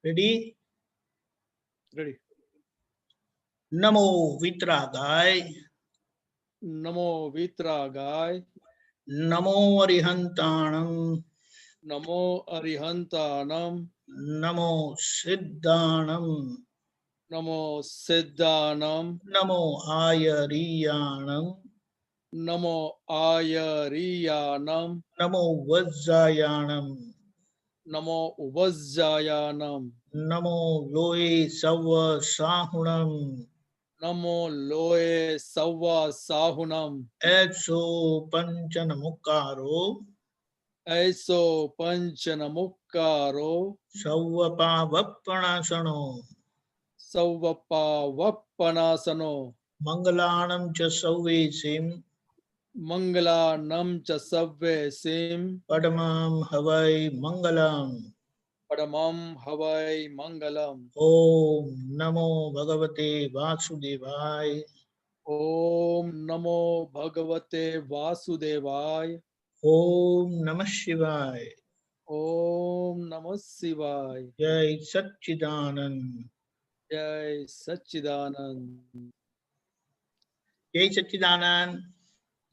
Ready? Ready. નમો વિતરાગાય, નમો વિતરાગાય, નમો અરિહંતાણં, નમો અરિહંતાનમ, નમો સિદ્ધાણં, નમો સિદ્ધાનમ, નમો આયરીયાણં, નમો આયરીયાનમ, નમો વજ્જાયાણં, નમો ઉપજ્જાયાનમ, નમો લોય serve સાહુણં, નમો લોય સવ્વા સાહુનમ, એસો પંચન મુકારો, ऐसो पंचन मुक्कारो, સૌવપા વપણાસણો, सौवपा वप्पनासनो, મંગલાણં ચ સૌવેસીમ, मंगलानम च सव्वे सिम, પડમામ હવૈ મંગલમ. परमं हवै मंगलम. ઓમ નમો ભગવતે વાસુદેવાય. ओम नमो भगवते वासुदेवाय. ઓમ નમઃ શિવાય. ओम नमः शिवाय. જય સચ્ચિદાનંદ. जय सच्चिदानंद. જય સચ્ચિદાનંદ.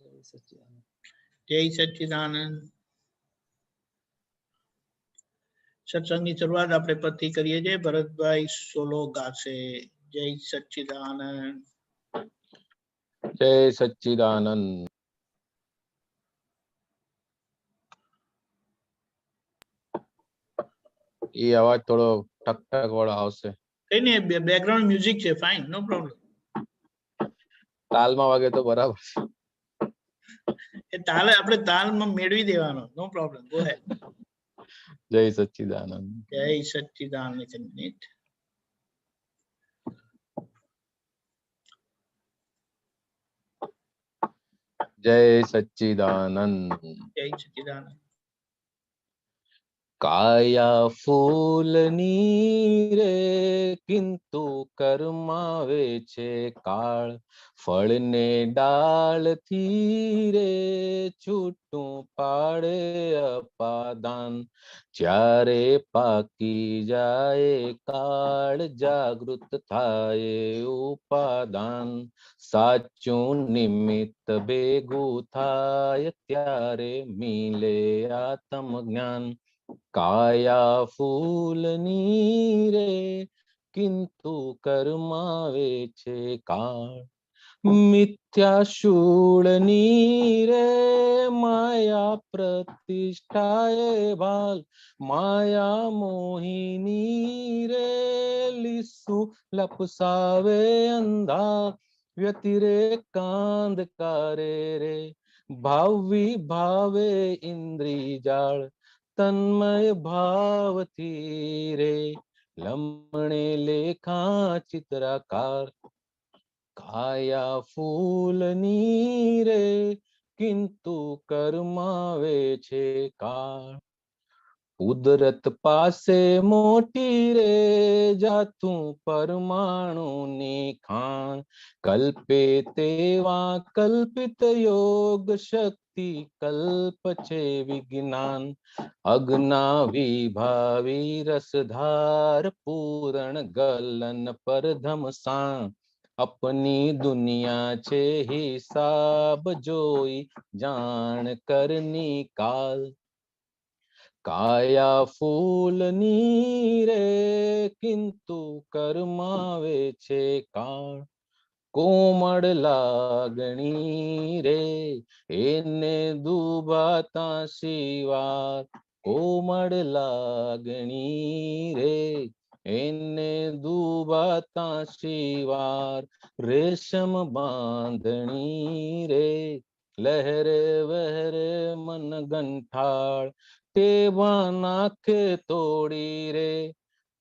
जय सच्चिदानंद. જય સચ્ચિદાનંદ. સત્સંગની શરૂઆત આપણે પરથી કરીએ છીએ. ભરતભાઈ સોલો ગાશે. જય સચ્ચિદાનંદ. જય સચ્ચિદાનંદ. એ અવાજ થોડો ઠક ઠક વાળો આવશે. કઈ નહીં, બેકગ્રાઉન્ડ મ્યુઝિક છે, ફાઇન, નો પ્રોબ્લેમ. તાલમાં વાગે તો બરાબર. એ તાલે આપણે તાલમાં મેળવી દેવાનો, નો પ્રોબ્લેમ. ગો હેડ. જય સચ્ચિદાનંદ. જય સચ્ચિદાનંદ. એક મિનિટ. જય સચ્ચિદાનંદ. જય સચ્ચિદાનંદ. કાયા ફૂલની રે કિંતુ કરમાવે છે કાળ, ફળને ડાળથી રે છૂટું પાડે અપાદાન, જ્યારે પાકી જાય કાળ જાગૃત થાય ઉપાદાન, સાચું નિમિત્ત ભેગું થાય ત્યારે મિલે આત્મ જ્ઞાન. કાયા ફૂલની રે કિંતુ કરમાવે છે કાળ, મિથ્યા શૂળની રે માયા પ્રતિષ્ઠાએ ભાલ, માયા મોહિની રે લીસુ લપસાવે અંધા, વ્યતિરેકાંધકારે રે ભાવી ભાવે ઇન્દ્રિય જાળ, તન્મય ભાવથી રે લમણે લેખા ચિત્રાકાર. કાયા ફૂલની રે કિંતુ કરમાવે છે કાળ, કુદરત પાસે મોટી રે જાતું પરમાણુની ખાણ, કલ્પે તેવા કલ્પિત યોગ શક્તિ કલ્પ છે વિજ્ઞાન, અજ્ઞા વિભાવી રસધાર પૂરણ ગલન પરધમસાણ, अपनी दुनिया છે હિસાબ જોઈ જાણ કરની કાલ. કાયા ફૂલની રે કિંતુ કરમાવે છે કાળ, કોમળ લાગણી રે એને દુભાતા શિવાર, કોમળ લાગણી રે એને દુભાતા શિવાર, રેશમ બાંધણી રે લહેરે વહેરે મન ગંઠાળ, તેવા નાખે તોડી રે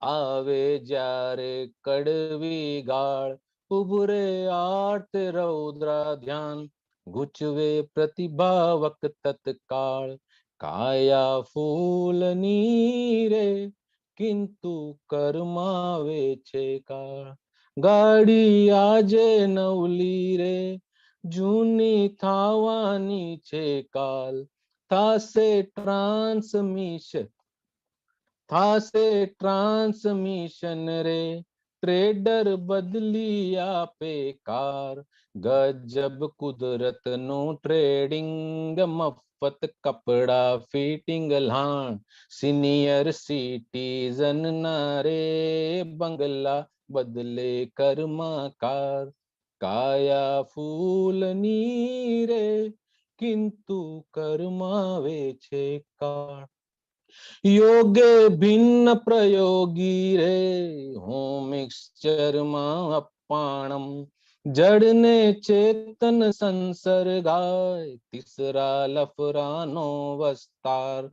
આવે જ્યારે કડવી ગાળ, ઉભરે આર્ત રૌદ્રા ધ્યાન ગુચવે પ્રતિભાવક તત્કાળ. કાયા ફૂલની રે કિંતુ કરમાવે છે કાળ, ગાડી આજે નવલી રે જૂની થાવાની છે કાલ, થાશે ટ્રાન્સમિશન થાશે ટ્રાન્સમિશન રે ટ્રેડર બદલી આપે કાર ગજબ કુદરત નું ટ્રેડિંગ મફત કપડા ફિટિંગ લાણ સિનિયર સિટીઝન ના રે બંગલા બદલે કર્માકાર કાયા ફૂલની રે કિંતુ કર્માવે છે કાળ યોગે ભિન્ન પ્રયોગી રે હું મિક્સચરમાં અપાણમ જડને ચેતન સંસર્ગાય તીસરા લફરાનો વસ્તાર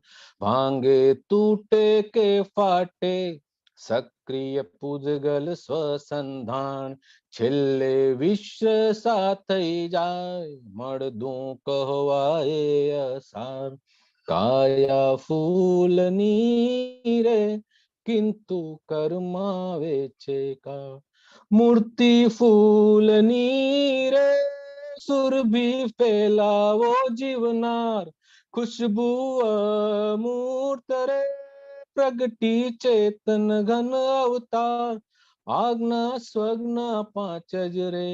ભાંગે તૂટે કે ફાટે સક્રિય પૂજગલ સ્વસંધાન છેલ્લે વિશ્વ થઈ જાય મળદું કહેવાય અસાર કાયા ફૂલની રે કિંતુ કર્માવે છે કા મૂર્તિ ફૂલની રે સુરભી ફેલાવો જીવનાર ખુશ્બુ અમૂર્ત રે પ્રગટી ચેતન ઘન અવતાર આજ્ઞા સ્વજ્ઞા પાંચ જ રે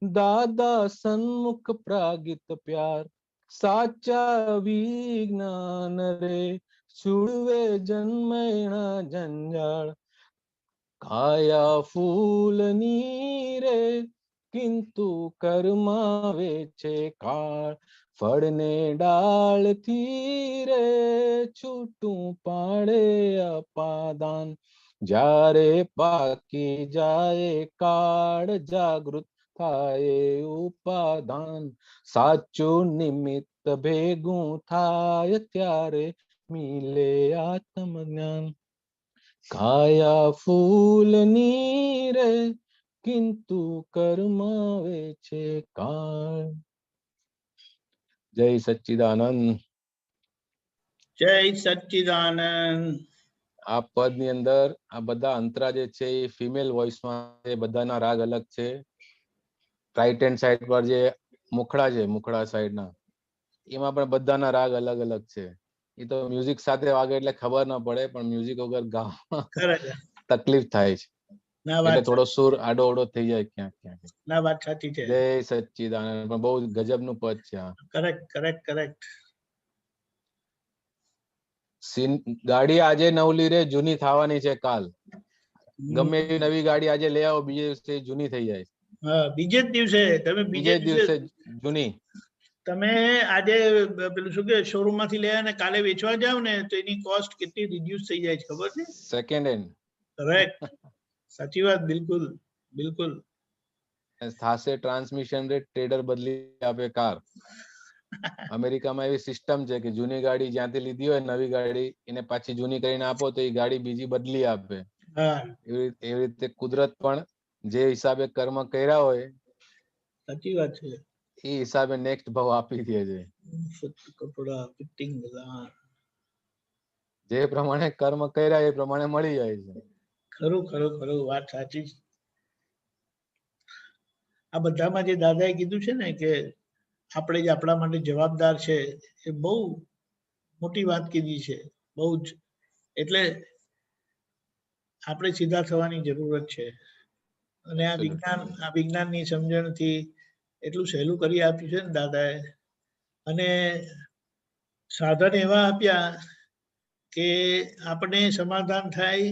દાદા સન્મુખ પ્રાગિત પ્યાર સાચા વિજ્ઞાન રે છૂડવે જન્મૈણા જંજાળ કાયા ફૂલની રે કિંતુ કર્માવે છે કાળ ફળને ડાળથી રે છૂટું પાડે અપાદાન જ્યારે પાકી જાય કાળ જાગૃત થાય ઉપાદાન સાચું નિમિત્ત ભેગું થાય ત્યારે મિલે આત્મજ્ઞાન કાયા ફૂલની રે કિંતુ કર્માવે છે કાળ જય સચ્ચિદાનંદ જય સચ્ચિદાનંદ આ પદ ની અંદર આ બધા અંતરા જે છે એ ફિમેલ વોઇસમાં એ બધાના રાગ અલગ છે રાઈટ હેન્ડ સાઈડ પર જે મુખડા છે મુખડા સાઈડના એમાં પણ બધાના રાગ અલગ અલગ છે એ તો મ્યુઝિક સાથે વાગે એટલે ખબર ના પડે પણ મ્યુઝિક વગર ગાવા ખરેખર તકલીફ થાય છે ના એટલે વાત થોડો સુર આડો અવડો થઈ જાય ક્યાંક ક્યાંક ના વાત સાચી છે જય સચ્ચિદાનંદ પણ બહુ ગજબનું પદ છે આ કરેક્ટ કરેક્ટ કરેક્ટ ગાડી આજે નવલી રે જૂની થવાની છે કાલ ગમે એવી નવી ગાડી આજે લઈ આવો બીજે દિવસે જૂની થઈ જાય હા બીજે જ દિવસે તમે બીજે દિવસે જૂની તમે આજે પેલું શું કે શોરૂમ માંથી લઈ ને કાલે વેચવા જાવ ને તો એની કોસ્ટ કેટલી રિડ્યુસ થઈ જાય છે ખબર છે સેકન્ડ હેન્ડ કરેક્ટ સાચી વાત બિલકુલ બિલકુલ થાશે ટ્રાન્સમિશન રે ટ્રેડર બદલી આપે કાર અમેરિકામાં એવી સિસ્ટમ છે કે જૂની ગાડી જ્યાંથી લીધી હોય નવી ગાડી એને પાછી જૂની કરીને આપો તો એ ગાડી બીજી બદલી આપે હા એવી રીતે કુદરત પણ જે હિસાબે કર્મ કર્યા હોય સાચી વાત છે એ હિસાબે નેક્સ્ટ ભાવ આપી દે છે કપડા ફિટિંગ બધા જે પ્રમાણે કર્મ કર્યા એ પ્રમાણે મળી જાય છે ખરું ખરું ખરું વાત સાચી છે આ બધામાં જે દાદાએ કીધું છે ને કે આપણે જે આપણા માટે જવાબદાર છે એ બહુ મોટી વાત કીધી છે બહુ જ એટલે આપણે સીધા થવાની જરૂરત છે અને આ વિજ્ઞાનની સમજણથી એટલું સહેલું કરી આપ્યું છે ને દાદાએ અને સાધન એવા આપ્યા કે આપણે સમાધાન થાય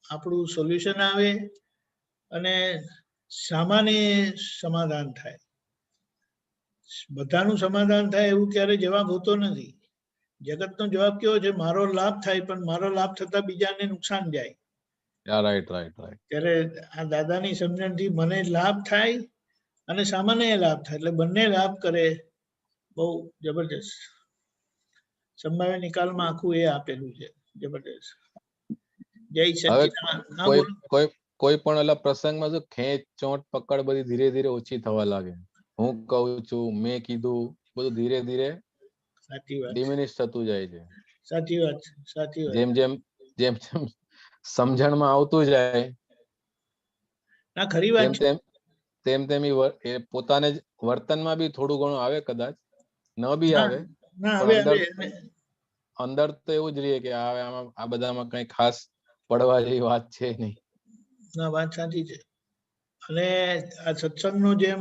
આપણું સોલ્યુશન આવે અને સામાન્ય સમાધાન થાય બધાનું સમાધાન થાય એવું ક્યારે જવાબ હોતો નથી જગતનો જવાબ કેવો છે મારો લાભ થાય પણ મારો લાભ થતા બીજાને નુકસાન જાય રાઈટ રાઈટ રાઈટ ત્યારે આ દાદાની સમજણથી મને લાભ થાય અને સામાન્ય લાભ થાય એટલે બંને લાભ કરે બહુ જબરજસ્ત સંભાવ્ય નિકાલમાં આખું એ આપેલું છે જબરજસ્ત જય સચ્ચિદાનંદ કોઈ પણ ઓલા પ્રસંગમાં જો ખેંચ ચોંટ પકડ બધી ધીરે ધીરે ઓછી થવા લાગે હું કહું છું મેં કીધું બધું ધીરે ધીરે સાચી વાત ડિમિનિશ થતું જાય છે સાચી વાત સાચી વાત જેમ જેમ જેમ જેમ સમજણમાં આવતું જાય ના ખરી વાત તેમ તેમ તેમ એ પોતાને જ વર્તનમાં બી થોડું ઘણું આવે કદાચ ન બી આવે ના પણ હવે અંદર તો એવું જ રહીએ કે આ બધામાં કઈ ખાસ પડવા જેવી વાત છે નહીં. ના, વાત સાચી છે. અને આ સત્સંગનો જેમ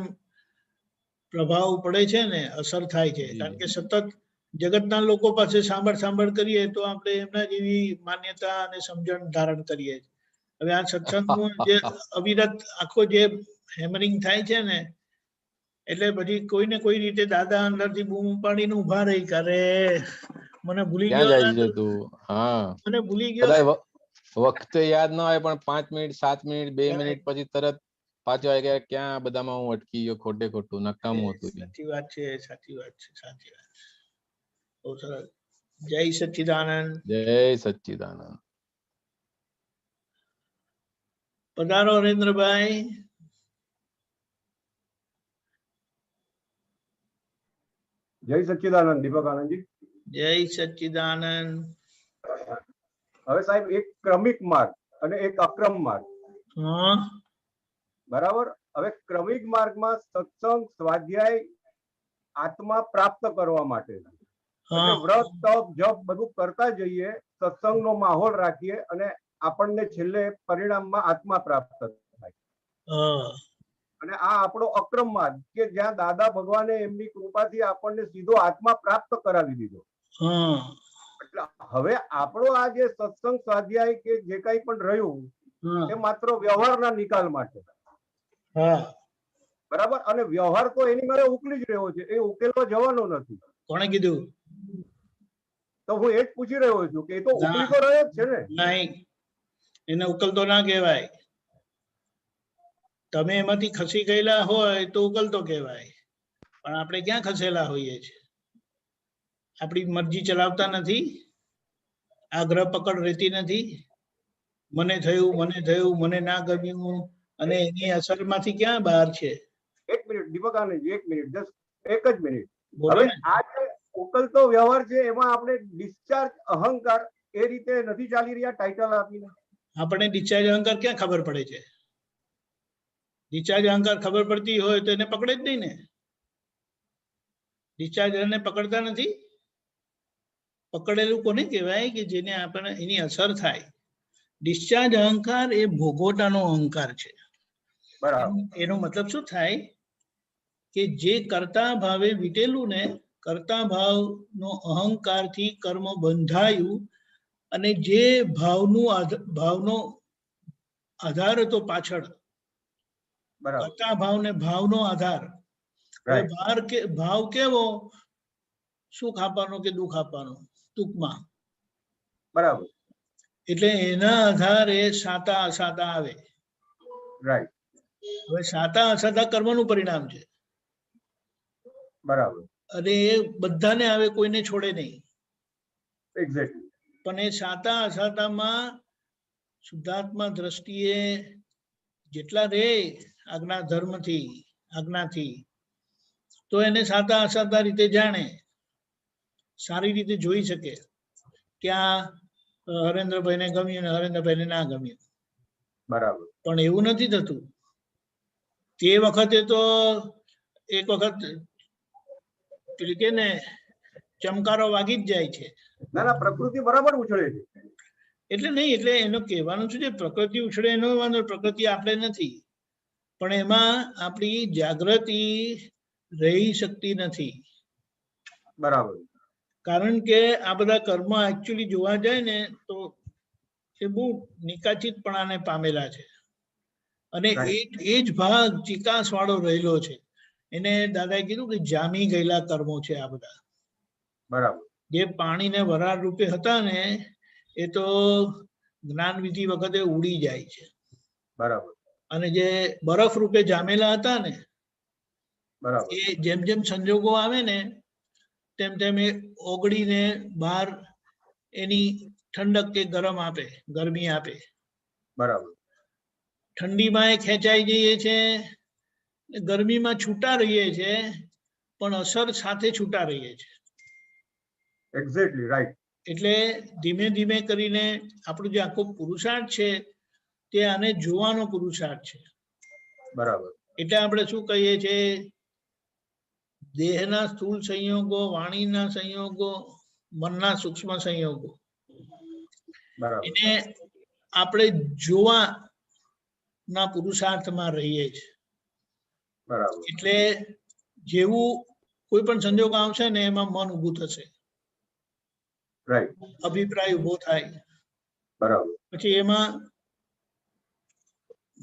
પ્રભાવ પડે છે ને, અસર થાય છે. કારણ કે સતત જગતના લોકો પાસે સાંભળ કરીએ તો આપણે એમના જેવી માન્યતા અને સમજણ ધારણ કરીએ. હવે આ સત્સંગનું જે અવિરત આખો જે હેમરિંગ થાય છે ને, એટલે પછી કોઈ ને કોઈ રીતે દાદા અંદરથી બૂમ પાડીને ઉભા રહી કરે, મને ભૂલી ક્યાં ગયો, જાય છે તું? હા, મને ભૂલી ગયો. કદાચ વખતે યાદ ના હોય પણ 5 મિનિટ 7 મિનિટ 2 મિનિટ પછી તરત પાછો આવી ગયા. ક્યાં આ બધામાં હું અટકી ગયો, ખોટું નકામું હતું. સાચી વાત છે, સાચી વાત છે, સાચી વાત. બહુ સરસ. જય સચ્ચિદાનંદ. જય સચ્ચિદાનંદ. પધારો હરેન્દ્રભાઈ. જય સચ્ચિદાનંદ દીપક આનંદજી. જય સચ્ચિદાનંદ. હવે સાહેબ, એક ક્રમિક માર્ગ અને એક અક્રમ માર્ગ, હા, બરાબર. હવે ક્રમિક માર્ગમાં સત્સંગ, સ્વાધ્યાય, આત્મા પ્રાપ્ત કરવા માટે એટલે વ્રત, તપ, જપ બધું કરતા જઈએ, સત્સંગનો માહોલ રાખીએ અને આપણને છેલ્લે પરિણામમાં આત્મા પ્રાપ્ત થાય. અને આ આપણો અક્રમ માર્ગ કે જ્યાં દાદા ભગવાને એમની કૃપાથી આપણને સીધો આત્મા પ્રાપ્ત કરાવી દીધો. એટલે હવે આપણો આ જે સત્સંગ, સ્વાધ્યાય કે જે કઈ પણ રહ્યું એ માત્ર વ્યવહારના નિકાલ માટે, બરાબર. અને વ્યવહાર તો એની મેળે ઉકલી જ રહ્યો છે, એ ઉકેલવા જવાનો નથી. કોણે કીધું? તો હું એ જ પૂછી રહ્યો છું કે એ તો ઉકલી તો રહ્યો જ છે ને. નહીં, એને ઉકલતો ના કહેવાય. તમે એમાંથી ખસી ગયેલા હોય તો ઉકલતો કહેવાય, પણ આપણે ક્યાં ખસેલા હોઈએ છીએ? આપણી મરજી ચલાવતા નથી, આગ્રહ પકડ રહેતી નથી. મને થયું, મને ના ગમ્યું, અને એની અસરમાંથી ક્યાં બહાર છે? એક મિનિટ દીપક આનંદજી, એક મિનિટ, જસ્ટ એક જ મિનિટ. બોલો ને. આ જે ઉકલતો વ્યવહાર છે એમાં આપણે ડિસ્ચાર્જ અહંકાર એ રીતે નથી ચાલી રહ્યા ટાઇટલ આપીને. આપણે ડિસ્ચાર્જ અહંકાર ક્યાં ખબર પડે છે? ડિસ્ચાર્જ અહંકાર ખબર પડતી હોય તો એને પકડે જ નહીં ને. ડિસ્ચાર્જ એને પકડતા નથી. પકડેલું કોને કહેવાય? કે જેને આપણને એની અસર થાય. ડિસ્ચાર્જ અહંકાર એ ભોગવટાનો અહંકાર છે. એનો મતલબ શું થાય? કે જે કર્તા ભાવે વીટેલું ને, કર્તા ભાવનો અહંકારથી કર્મ બંધાયું, અને જે ભાવનો આધાર હતો પાછળ, કર્તા ભાવ ને ભાવનો આધાર. ભાવ કેવો? સુખ આપવાનો કે દુઃખ આપવાનો, ટૂંકમાં. બરાબર. એટલે એના આધારે સાતા અસાતા આવે. રાઈટ. હવે સાતા અસાતા કર્મનું પરિણામ છે. બરાબર. અને એ બધાને આવે, કોઈને છોડે નહીં. એક્ઝેક્ટલી. પણ એ સાતા અસાતામાં શુદ્ધાત્મા દ્રષ્ટિએ જેટલા રે આજ્ઞાથી, તો એને સાતા અસાતા રીતે જાણે, સારી રીતે જોઈ શકે કે આ હરેન્દ્રભાઈને ગમ્યું ને હરેન્દ્રભાઈને ના ગમ્યું. બરાબર. પણ એવું નથી થતું. તે વખતે તો એક વખત પેલી કે ને ચમકારો વાગી જ જાય છે. ના, પ્રકૃતિ બરાબર ઉછળે છે. એટલે નહીં, એટલે એનું કહેવાનું શું છે, પ્રકૃતિ ઉછળે એનો વાંધો, પ્રકૃતિ આપણે નથી, પણ એમાં આપણી જાગૃતિ રહી શકતી નથી. બરાબર. કારણ કે આ બધા કર્મ એકચ્યુઅલી જોવા જાય ને તો એ બહુ નિકાચિતપણાને પામેલા છે. અને એ જ ભાગ ચિકાસ વાળો રહેલો છે. એને દાદાએ કીધું કે જામી ગયેલા કર્મો છે આ બધા. બરાબર. જે પાણીને વરાળ રૂપે હતા ને, એ તો જ્ઞાન વિધિ વખતે ઉડી જાય છે. બરાબર. અને જે બરફ રૂપે જામેલા હતા ને, બરાબર, એ જેમ જેમ સંજોગો આવે ને તેમ તેમ એ ઓગળીને બહાર એની ઠંડક કે ગરમી આપે. બરાબર. ઠંડીમાં એ ખેંચાઈ જઈએ છે, ગરમીમાં છૂટા રહીએ છે, પણ અસર સાથે છૂટા રહીએ છે. Exactly right. એટલે ધીમે ધીમે કરીને આપણું જે આખો પુરુષાર્થ છે તે આને જોવાનો પુરુષાર્થ છે. બરાબર. એટલે આપણે શું કહીએ છીએ, દેહના સ્થૂળ સંયોગો, વાણીના સંયોગો મનના સૂક્ષ્મ સંયોગો, બરાબર એને આપણે જોવાના પુરુષાર્થમાં રહીએ છીએ. બરાબર એટલે જેવું કોઈ પણ સંજોગ આવશે ને એમાં મન ઊભું થશે, રાઈટ અભિપ્રાય ઊભો થાય, બરાબર પછી એમાં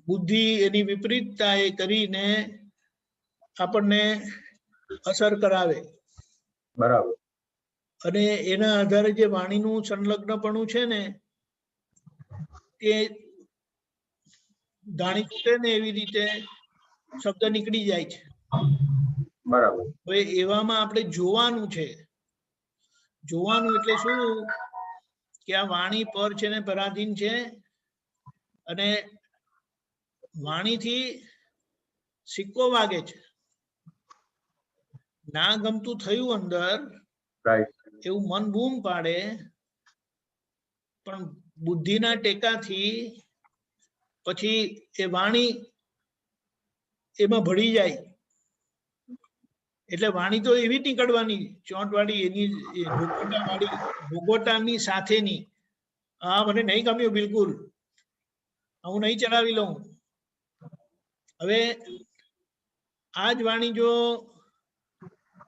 બુદ્ધિ એની વિપરીતતા એ કરીને આપણને અસર કરાવે, બરાબર અને એના આધારે જે વાણીનું સંલગ્નપણું છે ને તે ધાણી તૂટે ને એવી રીતે શબ્દ નીકળી જાય છે. બરાબર હવે એવામાં આપણે જોવાનું છે. જોવાનું એટલે શું કે આ વાણી પર છે ને પરાધીન છે, અને વાણીથી સિક્કો વાગે છે. ના ગમતું થયું અંદર રાઈટ એવું મન બૂમ પાડે, પણ બુદ્ધિના ટેકાથી પછી એ વાણી એમાં ભળી જાય. એટલે વાણી તો એવી જ નીકળવાની, ચોંટવાળી, એની ભોગોટાવાળી, ભોગોટાની સાથેની. હા મને નહીં ગમ્યું બિલકુલ, હું નહીં ચલાવી લઉં. હવે આ જ વાણી જો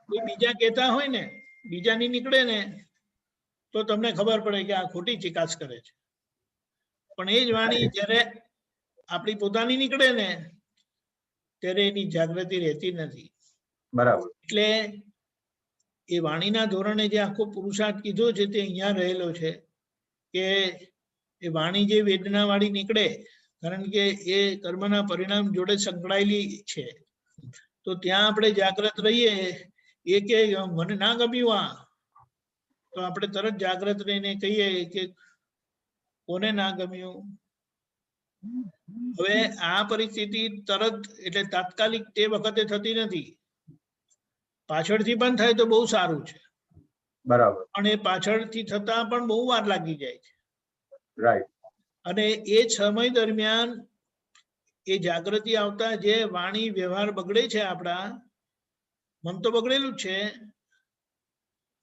કોઈ બીજા કહેતા હોય ને, બીજાની નીકળે ને તો તમને ખબર પડે કે આ ખોટી ચિકાસ કરે છે. પણ એ જ વાણી જ્યારે આપણી પોતાની નીકળે ને ત્યારે એની જાગૃતિ રહેતી નથી. બરાબર એટલે એ વાણીના ધોરણે જે આખો પુરુષાર્થ કીધો છે તે અહીંયા રહેલો છે કે એ વાણી જે વેદના વાળી નીકળે, કારણ કે એ કર્મના પરિણામ જોડે સંકળાયેલી છે, તો ત્યાં આપણે જાગૃત રહીએ. એ કે મને ના ગમ્યું આ, તો આપણે તરત જાગૃત રહીને કહીએ કે કોને ના ગમ્યું. હવે આ પરિસ્થિતિ તરત એટલે તાત્કાલિક તે વખતે થતી નથી, પાછળથી પણ થાય તો બહુ સારું છે. બરાબર પણ એ પાછળથી થતા પણ બહુ વાર લાગી જાય છે. રાઈટ અને એ સમય દરમિયાન એ જાગૃતિ આવતા જે વાણી વ્યવહાર બગડે છે આપણા, મન તો બગડેલું જ છે,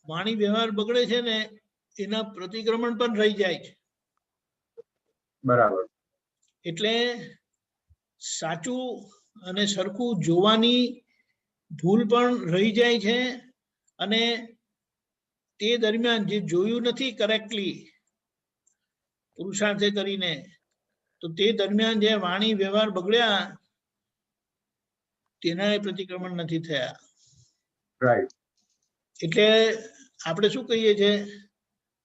વાણી વ્યવહાર બગડે છે ને એના પ્રતિક્રમણ પણ રહી જાય છે. બરાબર એટલે સાચું અને સરખું જોવાની ભૂલ પણ રહી જાય છે, અને તે દરમિયાન જે જોયું નથી કરેક્ટલી પુરુષાર્થે કરીને, તો તે દરમિયાન જે વાણી વ્યવહાર બગડ્યા તેના પ્રતિક્રમણ નથી થયા. રાઈટ એટલે આપણે શું કહીએ છીએ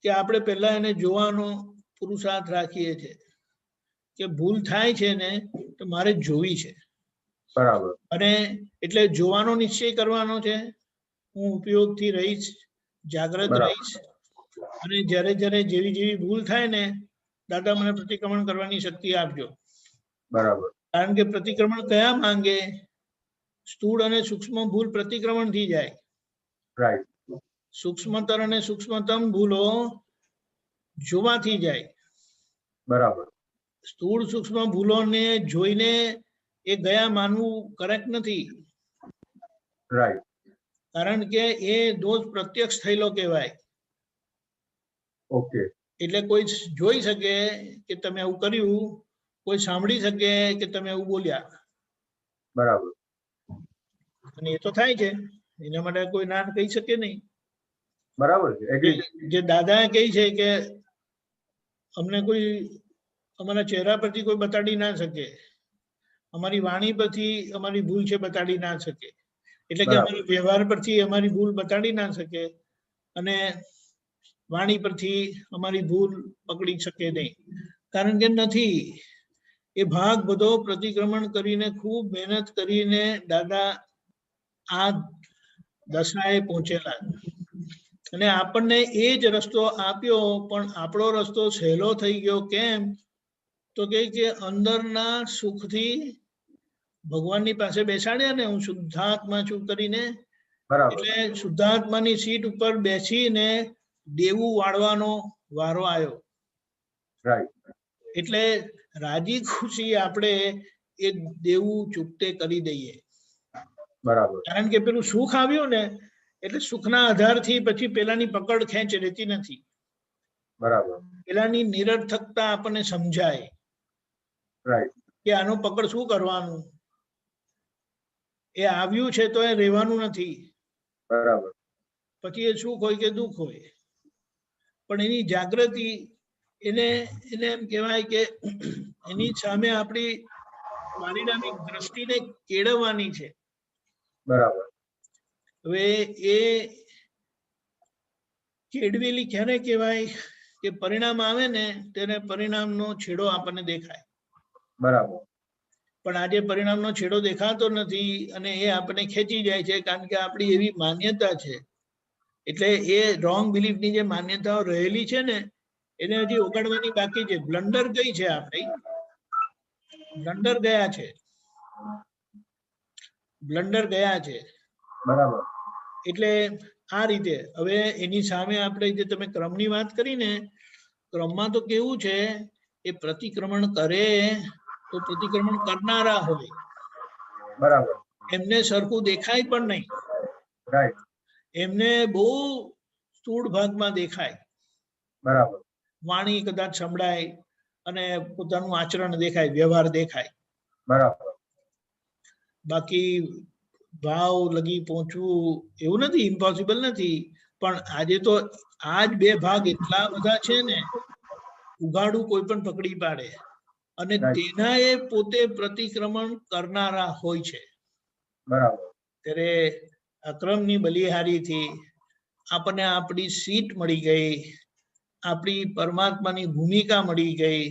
કે આપણે પહેલા એને જોવાનો પુરુષાર્થ રાખીએ છીએ કે ભૂલ થાય છે ને તો મારે જોવી છે. બરાબર અને એટલે જોવાનો નિશ્ચય કરવાનો છે, હું ઉપયોગથી રહીશ, જાગ્રત બરાબર રહીશ, અને જ્યારે જ્યારે જેવી જેવી ભૂલ થાય ને દાદા મને પ્રતિક્રમણ કરવાની શક્તિ આપજો. બરાબર કારણ કે પ્રતિક્રમણ કયા માંગે, સ્થૂળ અને સૂક્ષ્મ ભૂલ પ્રતિક્રમણ થી જાય. રાઈટ સૂક્ષ્મતર અને સૂક્ષ્મતમ ભૂલો જોવાથી જાય. બરાબર સ્થૂળ સૂક્ષ્મ ભૂલોને જોઈને એ ગયા માનવું કરેક્ટ નથી, રાઈટ કારણ કે એ દોષ પ્રત્યક્ષ થયેલો કહેવાય. ઓકે એટલે કોઈ જોઈ શકે કે તમે આવું કર્યું, કોઈ સાંભળી શકે કે તમે એવું બોલ્યા. બરાબર અને એ તો થાય છે, એના માટે કોઈ ના કહી શકે નહીં. બરાબર છે એગ્રી જે દાદા કહે છે કે અમને કોઈ અમારા ચહેરા પરથી કોઈ બતાડી ના શકે, અમારી વાણી પરથી અમારી ભૂલ છે બતાડી ના શકે, એટલે કે અમારા વ્યવહાર પરથી અમારી ભૂલ બતાડી ના શકે, અને વાણી પરથી અમારી ભૂલ પકડી શકે નહીં, કારણ કે નથી. એ ભાગ બધો પ્રતિક્રમણ કરીને ખૂબ મહેનત કરીને દાદા આ દશાએ પહોંચેલા, અને આપણને એ જ રસ્તો આપ્યો. પણ આપણો રસ્તો સહેલો થઈ ગયો કેમ? તો કે અંદરના સુખથી ભગવાનની પાસે બેસાડ્યા ને, હું શુદ્ધાત્મા છું કરીને, એટલે શુદ્ધાત્માની સીટ ઉપર બેસીને દેવું વાળવાનો વારો આવ્યો. રાઈટ એટલે રાજી ખુશી આપણે એ દેવું ચૂકતે કરી દઈએ. બરાબર કારણ કે પેલું સુખ આવ્યું ને એટલે સુખના આધારથી પછી પેલાની પકડ ખેંચ રહેતી નથી. બરાબર. પેલાની નિરર્થકતા આપણને સમજાય રાઈટ. કે આનો પકડ શું કરવાનું, એ આવ્યું છે તો એ રહેવાનું નથી. બરાબર. પછી એ સુખ હોય કે દુઃખ હોય, પણ એની જાગૃતિ એને એને એમ કહેવાય કે એની સામે આપણી પારિણામિક દ્રષ્ટિને કેળવવાની છે. બરાબર. હવે એ કેળવેલી ક્યારે કહેવાય કે પરિણામ આવે ને તેને પરિણામનો છેડો આપણને દેખાય. બરાબર. પણ આજે પરિણામનો છેડો દેખાતો નથી અને એ આપણને ખેંચી જાય છે, કારણ કે આપણી એવી માન્યતા છે. એટલે એ રોંગ બિલીફની જે માન્યતાઓ રહેલી છે ને એને હજી ઓગાળવાની બાકી છે. બ્લન્ડર કઈ છે આપણી, બ્લન્ડર ગયા છે, બ્લન્ડર ગયા છે. બરાબર. એટલે આ રીતે હવે એની સામે આપણે જે તમે ક્રમની વાત કરી ને, ક્રમમાં તો કેવું છે, એ પ્રતિક્રમણ કરે તો પ્રતિક્રમણ કરનારા હોય, બરાબર. એમને સરખું દેખાય પણ નહીં. રાઈટ. એમને બહુ સ્થૂળ ભાગમાં દેખાય, બરાબર. વાણી કદાચ સંભળાય અને પોતાનું આચરણ દેખાય, વ્યવહાર દેખાય. બરાબર. બાકી ભાવ લગી પહોંચવું એવું નથી, ઇમ્પોસિબલ નથી. પણ આજે તો આ જ બે ભાગ એટલા બધા છે ને, ઉઘાડું કોઈ પણ પકડી પાડે, અને તેના એ પોતે પ્રતિક્રમણ કરનારા હોય છે. બરાબર. ત્યારે અક્રમની બલિહારીથી આપણને આપણી સીટ મળી ગઈ, આપણી પરમાત્માની ભૂમિકા મળી ગઈ.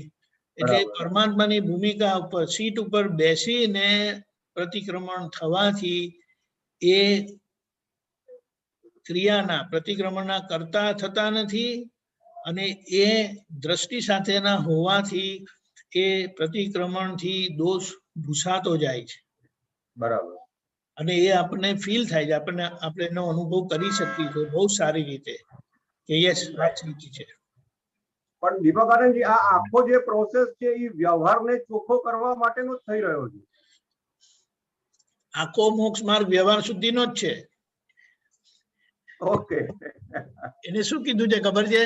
એટલે પરમાત્માની ભૂમિકા ઉપર, સીટ ઉપર બેસીને પ્રતિક્રમણ થવાથી એ ક્રિયાના પ્રતિક્રમણના કરતા થતા નથી, અને એ દ્રષ્ટિ સાથેના હોવાથી એ પ્રતિક્રમણથી દોષ ભૂસાતો જાય છે. બરાબર. અને એ આપણને ફીલ થાય છે, આપણે એનો અનુભવ કરી શકીએ છીએ બહુ સારી રીતે કે યસ, વાત સાચી છે. પણ દીપકાનંદજી, આ આખો જે પ્રોસેસ છે એ વ્યવહારને ચોખ્ખો કરવા માટેનો જ થઈ રહ્યો છે. આખો મોક્ષ માર્ગ વ્યવહાર શુદ્ધિનો જ છે. ઓકે. એને શું કીધું છે ખબર છે?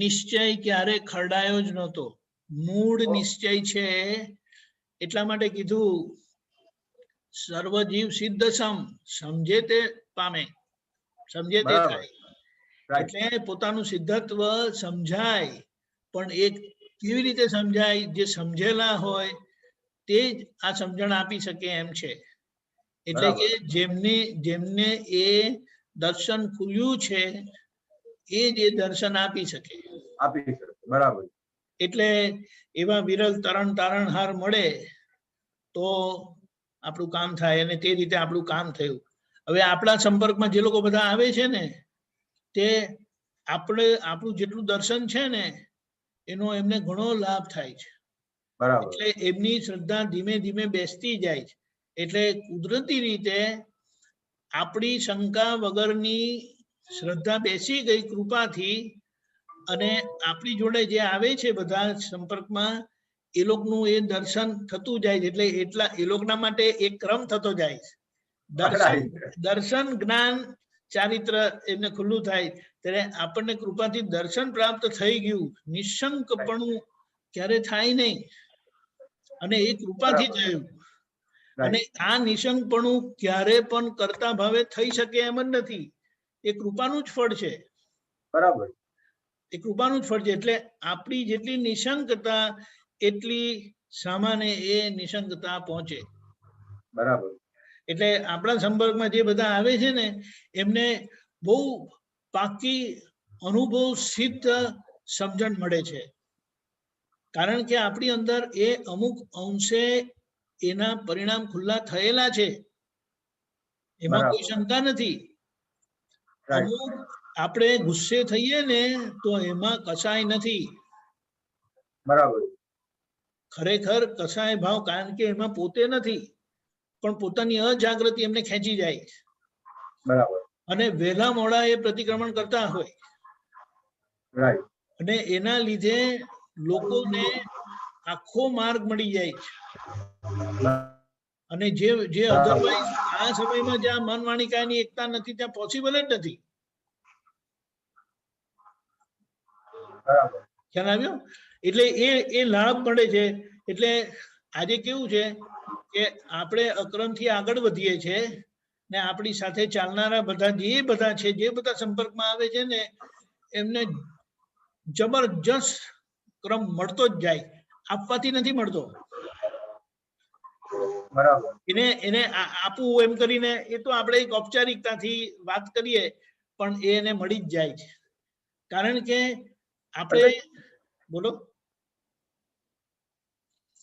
નિશ્ચય ક્યારે ખરડાયો જ નહોતો, મૂળ નિશ્ચય છે. એટલા માટે કીધું સર્વજીવ સિદ્ધ સમ, સમજે તે પામે, સમજે તે થાય. એટલે પોતાનું સિદ્ધત્વ સમજાય, પણ એ કેવી રીતે સમજાય? જે સમજેલા હોય તે જ આ સમજણ આપી શકે એમ છે. એટલે કે જેમને એ દર્શન ખુલ્યું છે એ જ એ દર્શન આપી શકે. બરાબર. એટલે એવા વિરલ તારણહાર મળે તો આપણું કામ થાય, અને તે રીતે આપણું કામ થયું. હવે આપણા સંપર્કમાં જે લોકો બધા આવે છે ને, તે આપણું જેટલું દર્શન છે ને એનો એમને ઘણો લાભ થાય છે. એટલે એમની શ્રદ્ધા ધીમે ધીમે બેસતી જાય છે. એટલે કુદરતી રીતે આપણી શંકા વગરની શ્રદ્ધા બેસી ગઈ કૃપાથી, અને આપણી જોડે જે આવે છે બધા સંપર્કમાં, એ લોકોનું એ દર્શન થતું જાય છે. એટલે એ લોકોના માટે એક ક્રમ થતો જાય છે. દર્શન, જ્ઞાન, ચારિત્ર એમને ખુલ્લું થાય ત્યારે આપણને કૃપાથી દર્શન પ્રાપ્ત થઈ ગયું. નિશંકપણું ક્યારે થાય નહીં, અને એ કૃપાથી થયું. અને આ નિશંકપણું ક્યારે પણ કરતા ભાવે થઈ શકે એમ જ નથી. એ કૃપાનું જ ફળ છે. બરાબર. એ કૃપાનું જ ફળ છે. એટલે આપણી જેટલી નિશંકતા એટલી સામાન્ય એ નિશંકતા પહોંચે. બરાબર. એટલે આપણા સંપર્કમાં જે બધા આવે છે ને, એમને બહુ પાકી અનુભવ સિદ્ધ સમજણ મળે છે. કારણ કે આપણી અંદર એ અમુક અંશે એના પરિણામ ખુલ્લા થયેલા છે, એમાં કોઈ શંકા નથી. અમુક આપણે ગુસ્સે થઈએ ને તો એમાં કસાય નથી. બરાબર. ખરેખર કસાય ભાવ, કારણ કે એમાં પોતે નથી, પણ પોતાની અજાગૃતિ એમને ખેંચી જાય. બરાબર. અને વહેલા મોડા એ પ્રતિક્રમણ કરતા હોય, અને એના લીધે લોકોને આખો માર્ગ મળી જાય છે. અને જે અધરવાઇઝ આ સમયમાં જ્યાં મન વાણી કાયની એકતા નથી ત્યાં પોસિબલ જ નથી. બરાબર. ખ્યાલ આવ્યો? એટલે એ લાભ મળે છે. એટલે આજે કેવું છે કે આપણે અક્રમથી આગળ વધીએ છીએ ને આપણી સાથે ચાલનારા બધા જે બધા સંપર્કમાં આવે છે ને એમને જબરજસ્ત ક્રમ મળતો જ જાય, આપવાથી નથી મળતો. બરાબર. એને આપવું એમ કરીને એ તો આપણે એક ઔપચારિકતાથી વાત કરીએ પણ એને મળી જ જાય છે. કારણ કે આપણે બોલો.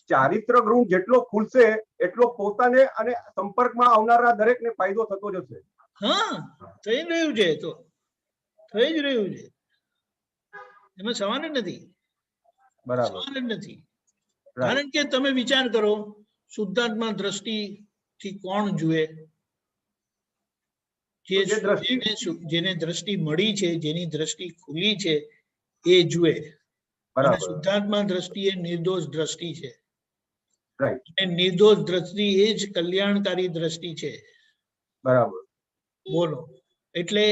ચારિત્ર ગુણ જેટલો ખુલશે એટલો પોતાને અને સંપર્કમાં આવનારા દરેકને ફાયદો થતો જશે. હા, થઈ રહ્યું છે, તો થઈ જ રહ્યું છે, એમાં સવાલ જ નથી. બરાબર. સવાલ જ નથી. કારણ કે તમે વિચાર કરો, શુદ્ધાત્મા દ્રષ્ટિથી કોણ જુએ? જેને દ્રષ્ટિ મળી છે, જેની દ્રષ્ટિ ખુલી છે એ જુએ. અને શુદ્ધાત્મા દ્રષ્ટિ એ નિર્દોષ દ્રષ્ટિ છે. અને નિર્દોષ દ્રષ્ટિ એ જ કલ્યાણકારી દ્રષ્ટિ છે. બરાબર. બોલો, એટલે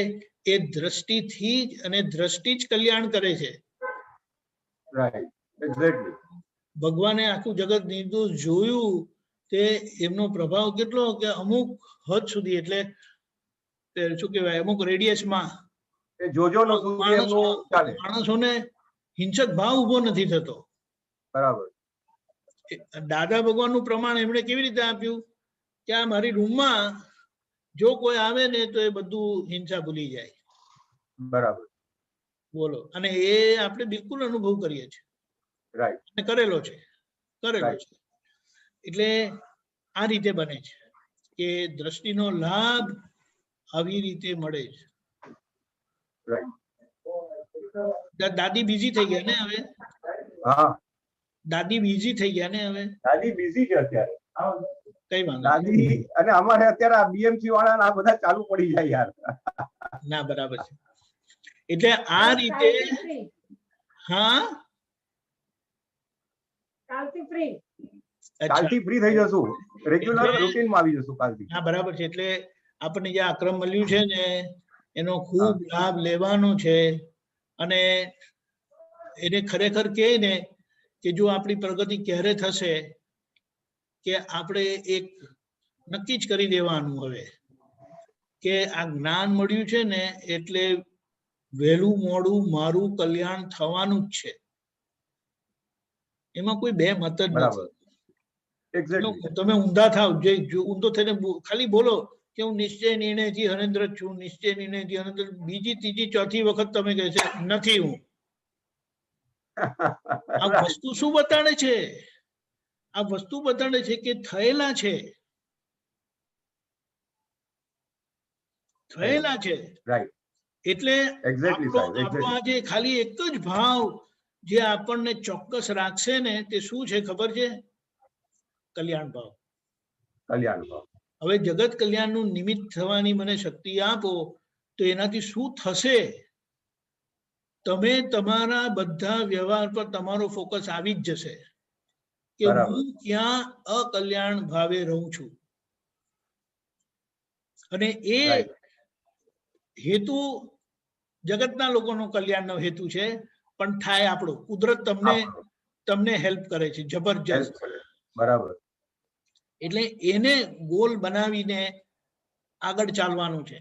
એ દ્રષ્ટિથી જ અને દ્રષ્ટિ જ કલ્યાણ કરે છે. Right, exactly. ભગવાને આખું જગત નિર્દોષ જોયું, તે એમનો પ્રભાવ કેટલો કે અમુક હદ સુધી, એટલે શું કહેવાય, અમુક રેડિયસમાં માણસોને હિંસક ભાવ ઉભો નથી થતો. બરાબર. દાદા ભગવાનનું પ્રમાણ એમણે કેવી રીતે આપ્યું કે આ મારી રૂમમાં જો કોઈ આવે ને તો એ બધું હિંસા ભૂલી જાય. બરાબર. બોલો, અને એ આપણે બિલકુલ અનુભવ કરીએ છીએ. રાઈટ. કરેલો છે. એટલે આ રીતે બને છે કે દ્રષ્ટિનો લાભ આવી રીતે મળે છે. દાદી બીઝી થઈ ગયા ને હવે? હા, દાદી બીઝી થઈ ગયા ને હવે? દાદી બીઝી છે અત્યારે. કઈ વાંધો દાદી અને અમારે અત્યારે આ બીએમસી વાળા આ બધા ચાલુ પડી જાય યાર. ના, બરાબર છે. એટલે આ રીતે હા, કાલથી ફ્રી થઈ જશું, રેગ્યુલર રૂટીનમાં આવી જશું કાલથી. હા, બરાબર છે. એટલે આપણને જે આક્રમ મળ્યું છે ને એનો ખૂબ લાભ લેવાનો છે. અને એને ખરેખર કહે ને કે જો આપણી પ્રગતિ ક્યારે થશે કે આપણે એક નક્કી જ કરી દેવાનું હવે કે આ જ્ઞાન મળ્યું છે ને એટલે વહેલું મોડું મારું કલ્યાણ થવાનું જ છે. એમાં કોઈ બે મત જ નથી. તમે ઊંધા થાવ, જે ઊંધો થઈને ખાલી બોલો કે હું નિશ્ચય નિર્ણયથી હરેન્દ્ર છું, નિશ્ચય નિર્ણયથી હરેન્દ્ર, બીજી ત્રીજી ચોથી વખત તમે કહે છે નથી હું. આ વસ્તુ શું બતાડે છે? આ વસ્તુ બતાડે છે કે થયેલા છે, થયેલા છે. એટલે આપણો આજે ખાલી એક જ ભાવ જે આપણને ચોક્કસ રાખશે ને તે શું છે ખબર છે? કલ્યાણ ભાવ. કલ્યાણ ભાવ. હવે જગત કલ્યાણનું નિમિત્ત થવાની મને શક્તિ આપો તો એનાથી શું થશે? તમે તમારા બધા વ્યવહાર પર તમારો ફોકસ આવી જ જશે કે હું ક્યાં અકલ્યાણ ભાવે રહું છું. અને એ હેતુ જગતના લોકોનો કલ્યાણનો હેતુ છે, પણ થાય આપણો. કુદરત તમને હેલ્પ કરે છે જબરજસ્ત. બરાબર. એટલે એને ગોલ બનાવીને આગળ ચાલવાનું છે.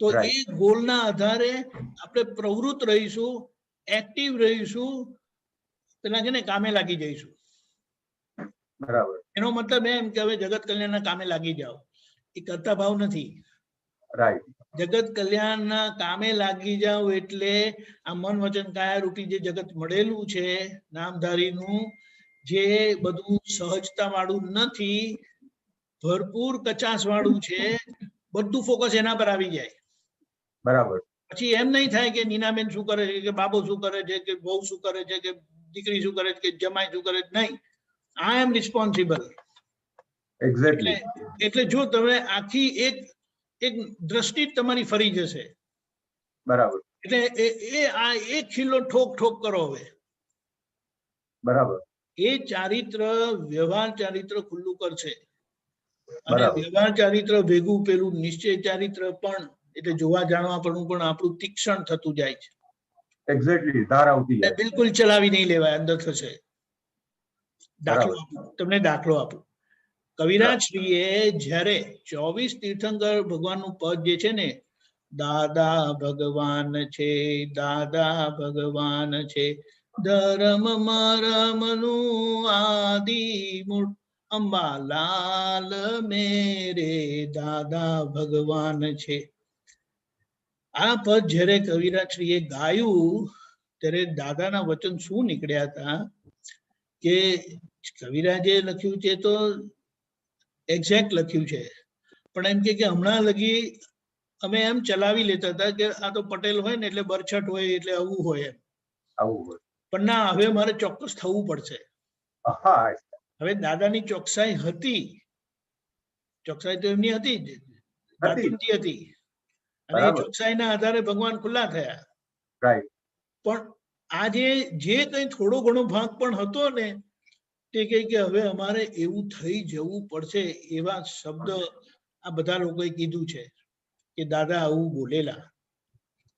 તો એ ગોલના આધારે આપણે પ્રવૃત્ત રહીશું, એક્ટિવ રહીશું, પેલા છે ને કામે લાગી જઈશું. બરાબર. એનો મતલબ એમ કે હવે જગત કલ્યાણના કામે લાગી જાઓ, એ કરતા ભાવ નથી. રાઈટ. જગત કલ્યાણના કામે લાગી જાઓ એટલે આ મન વચન કાયા રૂપી જે જગત મળેલું છે નામધારીનું, જે બધું સહજતા વાળું નથી, ભરપૂર કચાશ વાળું છે, બધું ફોકસ એના પર આવી જાય. બરાબર. પછી એમ નહીં થાય કે નીનાબેન શું કરે છે, કે બાબો શું કરે છે, કે બહુ શું કરે છે, કે દીકરી શું કરે છે, કે જમાઈ શું કરે છે. નહીં, આઈ એમ રિસ્પોન્સિબલ. એટલે જો તમે આખી એક દ્રષ્ટિ તમારી ફરી જશે. બરાબર. એટલે આ એક ખીલ્લો ઠોક ઠોક કરો હવે. બરાબર. એ ચારિત્ર વ્યવહાર ચારિત્ર ખુલ્લું કરશે. અને બરાબર. વ્યવહાર ચારિત્ર ભેગું પેલું નિશ્ચય ચારિત્ર પણ એટલે જોવા જાણવા પણ આપણું તીક્ષણ થતું જાય છે. એક્ઝેક્ટલી ધાર આવતી એટલે જાય. બિલકુલ ચલાવી નહીં લેવાય, અંદર થશે. દાખલો બરાબર. આપું તમને, દાખલો આપું. કવિરાજ શ્રીએ જ્યારે 24 તીર્થંકર ભગવાનનું પદ જે છે ને, દાદા ભગવાન છે, દાદા ભગવાન છે, ધર્મ મરમનું આદિ મૂળ, અંબાલાલ મેરે દાદા ભગવાન છે. આ પદ જ્યારે કવિરાજ શ્રીએ ગાયું ત્યારે દાદાના વચન શું નીકળ્યા હતા કે કવિરાજે લખ્યું છે તો એક્ઝેક્ટ લખ્યું છે, પણ એમ કે હમણાં લગી અમે એમ ચલાવી લેતા હતા કે આ તો પટેલ હોય ને એટલે બરછટ હોય એટલે આવું હોય એમ. આવું હોય. પણ ના, હવે મારે ચોક્કસ થવું પડશે. હા, હવે દાદાની ચોકસાઈ હતી, ચોકસાઈ તો એમની હતી જ, દાંતીમતી હતી, અને એ બરાબર. ચોકસાઈના આધારે ભગવાન ખુલ્લા થયા. રાઈટ. પણ આજે જે કઈ થોડો ઘણો ભાગ પણ હતો ને તે કહે કે હવે અમારે એવું થઈ જવું પડશે, એવા શબ્દ આ બધા લોકોએ કીધું છે કે દાદા આવું બોલેલા.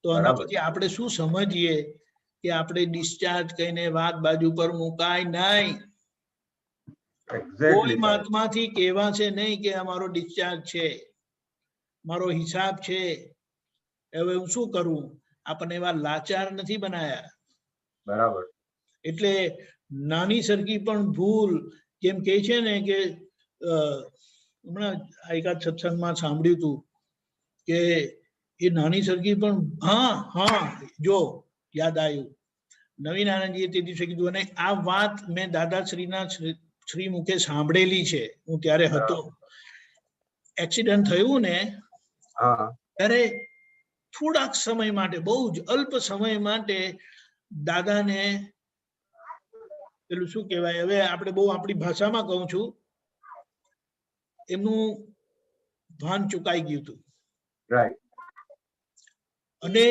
તો આના બરાબર. પછી આપણે શું સમજીએ કે આપણે ડિસ્ચાર્જ કહીને વાત બાજુ પર મુકાય નહીં. કોઈ એક્ઝેક્ટલી. મહાત્માથી કહેવા છે નહીં કે અમારો ડિસ્ચાર્જ છે, મારો હિસાબ છે, હવે હું શું કરું. આપણને એવા લાચાર નથી બનાયા. બરાબર. એટલે નાની સરખી પણ ભૂલ, જેમ કે છે ને કે હમણાં એકાદ સત્સંગમાં સાંભળ્યું હતું કે એ નાની સરખી પણ, હા હા જો યાદ આવ્યું, નવીન આનંદજીએ તે દિવસે કીધું, અને આ વાત મેં દાદાશ્રીના શ્રી મુખે સાંભળેલી છે. હું ત્યારે હતો, એક્સિડન્ટ થયું ને હા. ત્યારે થોડાક સમય માટે, બહુ જ અલ્પ સમય માટે દાદાને પેલું શું કહેવાય, હવે આપણે બહુ આપણી ભાષામાં કહું છું, એમનું ભાન ચુકાઈ ગયું હતું. રાઈટ. અને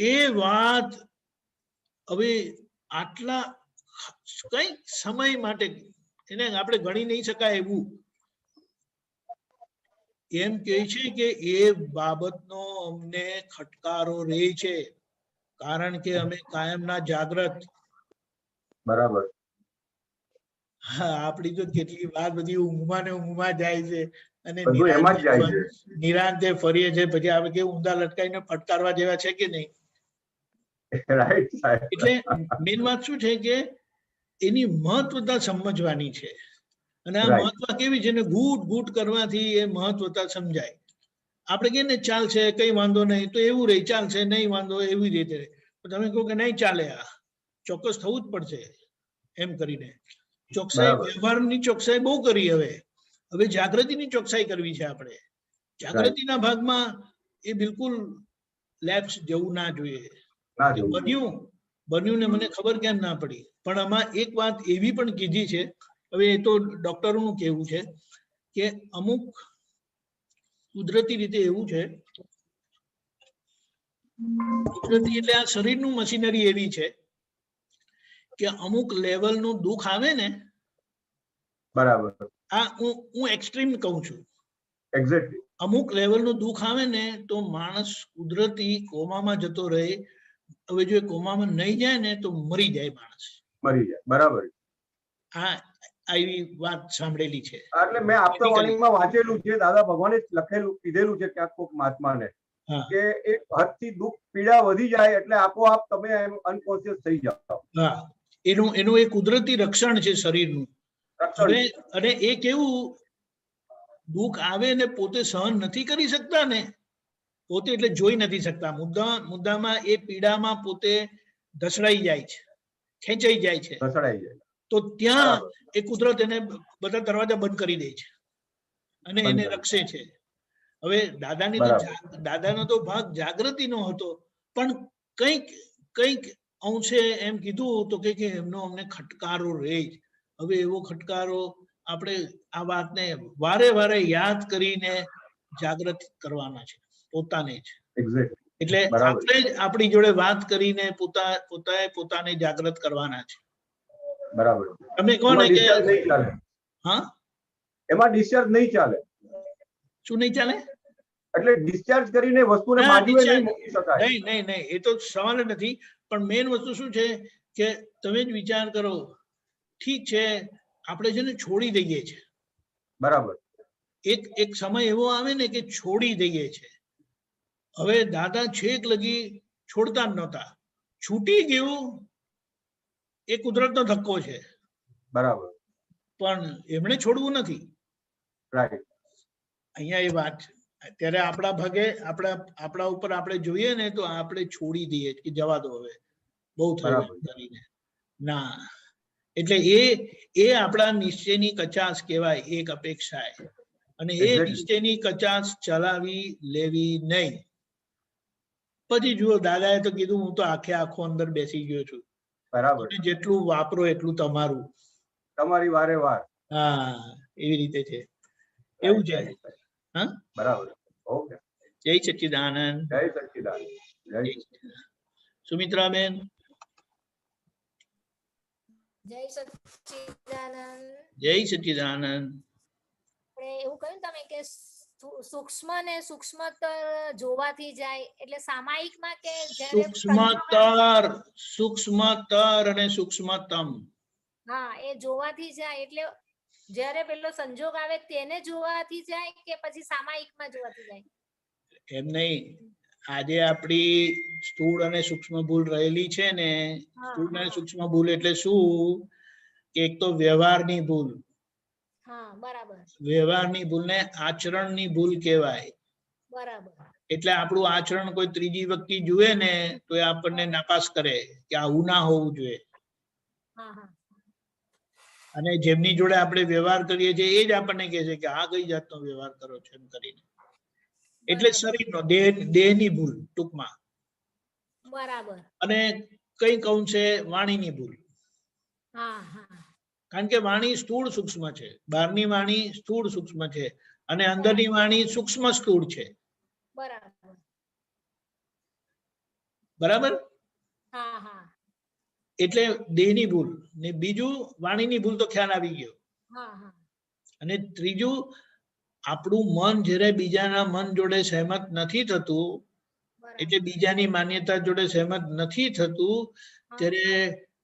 એ વાત હવે આટલા કઈ સમય માટે એને આપણે ગણી નહીં શકાય એવું. એમ કહે છે કે એ બાબતનો અમને ખટકારો રહે છે, કારણ કે અમે કાયમના જાગ્રત. બરાબર. હા, આપણી તો કેટલી વાત બધી ઊંઘમાં ને ઊંઘમાં જાય છે, અને બધું એમાં જ જાય છે. નિરાંતે ફરીએ છે, પછી આપણે કે ઊંધા લટકાઈને ફટકારવા જેવા છે કે નહીં. રાઈટ સાહેબ. એટલે મેન વાત શું છે કે એની મહત્વતા સમજવાની છે, અને આ Right. મહત્વ કેવી છે ને, ઘૂંટ ઘૂંટ કરવાથી એ મહત્વતા સમજાય. આપણે કહીએ ને ચાલશે, કઈ વાંધો નહીં, તો એવું રહે, ચાલશે નહીં વાંધો, એવી રીતે રહે. તમે કહો કે નહીં ચાલે, આ ચોક્કસ થવું જ પડશે એમ કરીને. ચોકસાઈ, બરાબર. વ્યવહારની ચોકસાઈ બહુ કરી. હવે જાગૃતિની ચોકસાઈ કરવી છે આપણે. જાગૃતિના ભાગમાં એ બિલકુલ લેપ્સ જવું ના જોઈએ. ના જવું જોઈએ. બન્યું ને મને ખબર કેમ ના પડી. પણ આમાં એક વાત એવી પણ કીધી છે, હવે એ તો ડોક્ટરોનું કહેવું છે કે અમુક કુદરતી રીતે એવું છે, કુદરતી એટલે આ શરીરનું મશીનરી એવી છે કે અમુક લેવલનું દુઃખ આવે ને, બરાબર. આ હું એક્સ્ટ્રીમ કહું છું, એક્ઝેક્ટલી. અમુક લેવલનું દુઃખ આવે ને તો માણસ કુદરતી કોમામાં જતો રહે. હવે જો કોમામાં નહીં જાય ને તો મરી જાય માણસ. મરી જાય. બરાબર. આ આવી વાત સાંભળેલી છે. એટલે મેં આપતા વાણીમાં વાંચેલું છે, દાદા ભગવાને લખેલું કીધેલું છે ક્યાંક કોક મહાત્માને કે એક હદથી દુઃખ પીડા વધી જાય એટલે આપોઆપ તમે અનકોન્શિયસ થઈ જાઓ. હા, એનું એક કુદરતી રક્ષણ છે શરીરનું. હવે અને એ કેવું, દુઃખ આવે ને પોતે સહન નથી કરી શકતા ને, પોતે એટલે જોઈ નથી શકતા, મુદ્દામાં એ પીડામાં પોતે ધસડાઈ જાય છે, ખેંચાઈ જાય છે. ધસડાઈ જાય. તો ત્યાં એ કુદરત એને બધા દરવાજા બંધ કરી દે છે અને એને રક્ષે છે. હવે દાદાનો તો ભાગ જાગૃતિનો હતો, પણ કંઈક અંશે એમ કીધું તો કે એમનો અમને ખટકારો રહે જ. હવે એવો ખટકારો આપણે આ વાતને વારે વારે યાદ કરીને જાગૃત કરવાના છે પોતાને જ. એટલે આપણે જ આપણી જોડે વાત કરીને પોતાને જાગૃત કરવાના છે. બરાબર. તમે કહો ને કે નહીં ચાલે. હા, એમાં ડિસ્ચાર્જ નહીં ચાલે. શું નહીં ચાલે? એટલે ડિસ્ચાર્જ કરીને વસ્તુને ના, બાજુએ નહીં discharge. મૂકી શકાય. નહીં નહીં નહીં, એ તો સવાલ જ નથી. પણ મેઇન વસ્તુ શું છે કે તમે જ વિચાર કરો, ઠીક છે આપણે છે ને છોડી દઈએ છીએ, બરાબર. એક સમય એવો આવે ને કે છોડી દઈએ છે. હવે દાદા છેક લગી છોડતા જ નહોતા, છૂટી ગયું એ કુદરતનો ધક્કો છે, બરાબર. પણ એમણે છોડવું નથી. રાઈટ. અહીંયા એ વાત છે. અત્યારે આપણા ભાગે આપણા ઉપર આપણે જોઈએ ને તો આપણે છોડી દઈએ કે જવા દો, હવે બહુ થયું એમ કરીને. ના, એટલે એ આપણા નિશ્ચયની કચાશ કહેવાય, એક અપેક્ષા. અને એ Exactly. નિશ્ચયની કચાશ ચલાવી લેવી નહીં. પછી જુઓ, દાદાએ તો કીધું હું તો આખો અંદર બેસી ગયો છું, બરાબર. તમે જેટલું વાપરો એટલું તમારું. તમારી વારે વાર. હા, એવી રીતે છે, એવું છે. હા, બરાબર. ઓકે. જય સચ્ચિદાનંદ. જય સચ્ચિદાનંદ. જય સચ્ચિદાનંદ. સુમિત્રાબેન. જય સચ્ચિદાનંદ. જય સચ્ચિદાનંદ. આપણે એવું કહ્યું તમે કે સૂક્ષ્મ ને સૂક્ષ્મતર જોવાથી જાય, એટલે સામાયિકમાં કે જ્યારે સૂક્ષ્મતર અને સૂક્ષ્મતમ, હા, એ જોવાથી જાય, એટલે જ્યારે પેલો સંજોગ આવે તેને જોવાથી જાય કે પછી સામાયિકમાં જોવાથી જાય? એમ નહીં, આજે આપણી સ્થૂળ અને સૂક્ષ્મ ભૂલ રહેલી છે ને. સ્થૂળ અને સૂક્ષ્મ ભૂલ એટલે શું કે એક તો વ્યવહારની ભૂલ, હા, બરાબર. વ્યવહારની ભૂલને આચરણની ભૂલ કહેવાય. બરાબર. એટલે આપણું આચરણ કોઈ ત્રીજી વ્યક્તિ જુએ ને તો એ આપણને નાપાસ કરે કે આવું ના હોવું જોઈએ. હા, હા. અને જેમની જોડે આપણે વ્યવહાર કરીએ છીએ એ જ આપણને કહે છે કે આ કઈ જાતનો વ્યવહાર કરો છો એમ કરીને. એટલે શરીરનો દેહની ભૂલ ટૂંકમાં. બરાબર. અને કઈ કહું છે વાણીની ભૂલ. હા, હા. કારણ કે વાણી સ્થૂળ સૂક્ષ્મ છે, બહારની વાણી સ્થૂળ સૂક્ષ્મ છે અને અંદરની વાણી સૂક્ષ્મ સ્થૂળ છે. બરાબર. બરાબર. હા, હા. એટલે દેહની ભૂલ ને બીજું વાણીની ભૂલ તો ખ્યાલ આવી ગયો. હા, હા. અને ત્રીજું, આપણું મન જ્યારે બીજાના મન જોડે સહેમત નથી થતું, એટલે બીજાની માન્યતા જોડે સહેમત નથી થતું, ત્યારે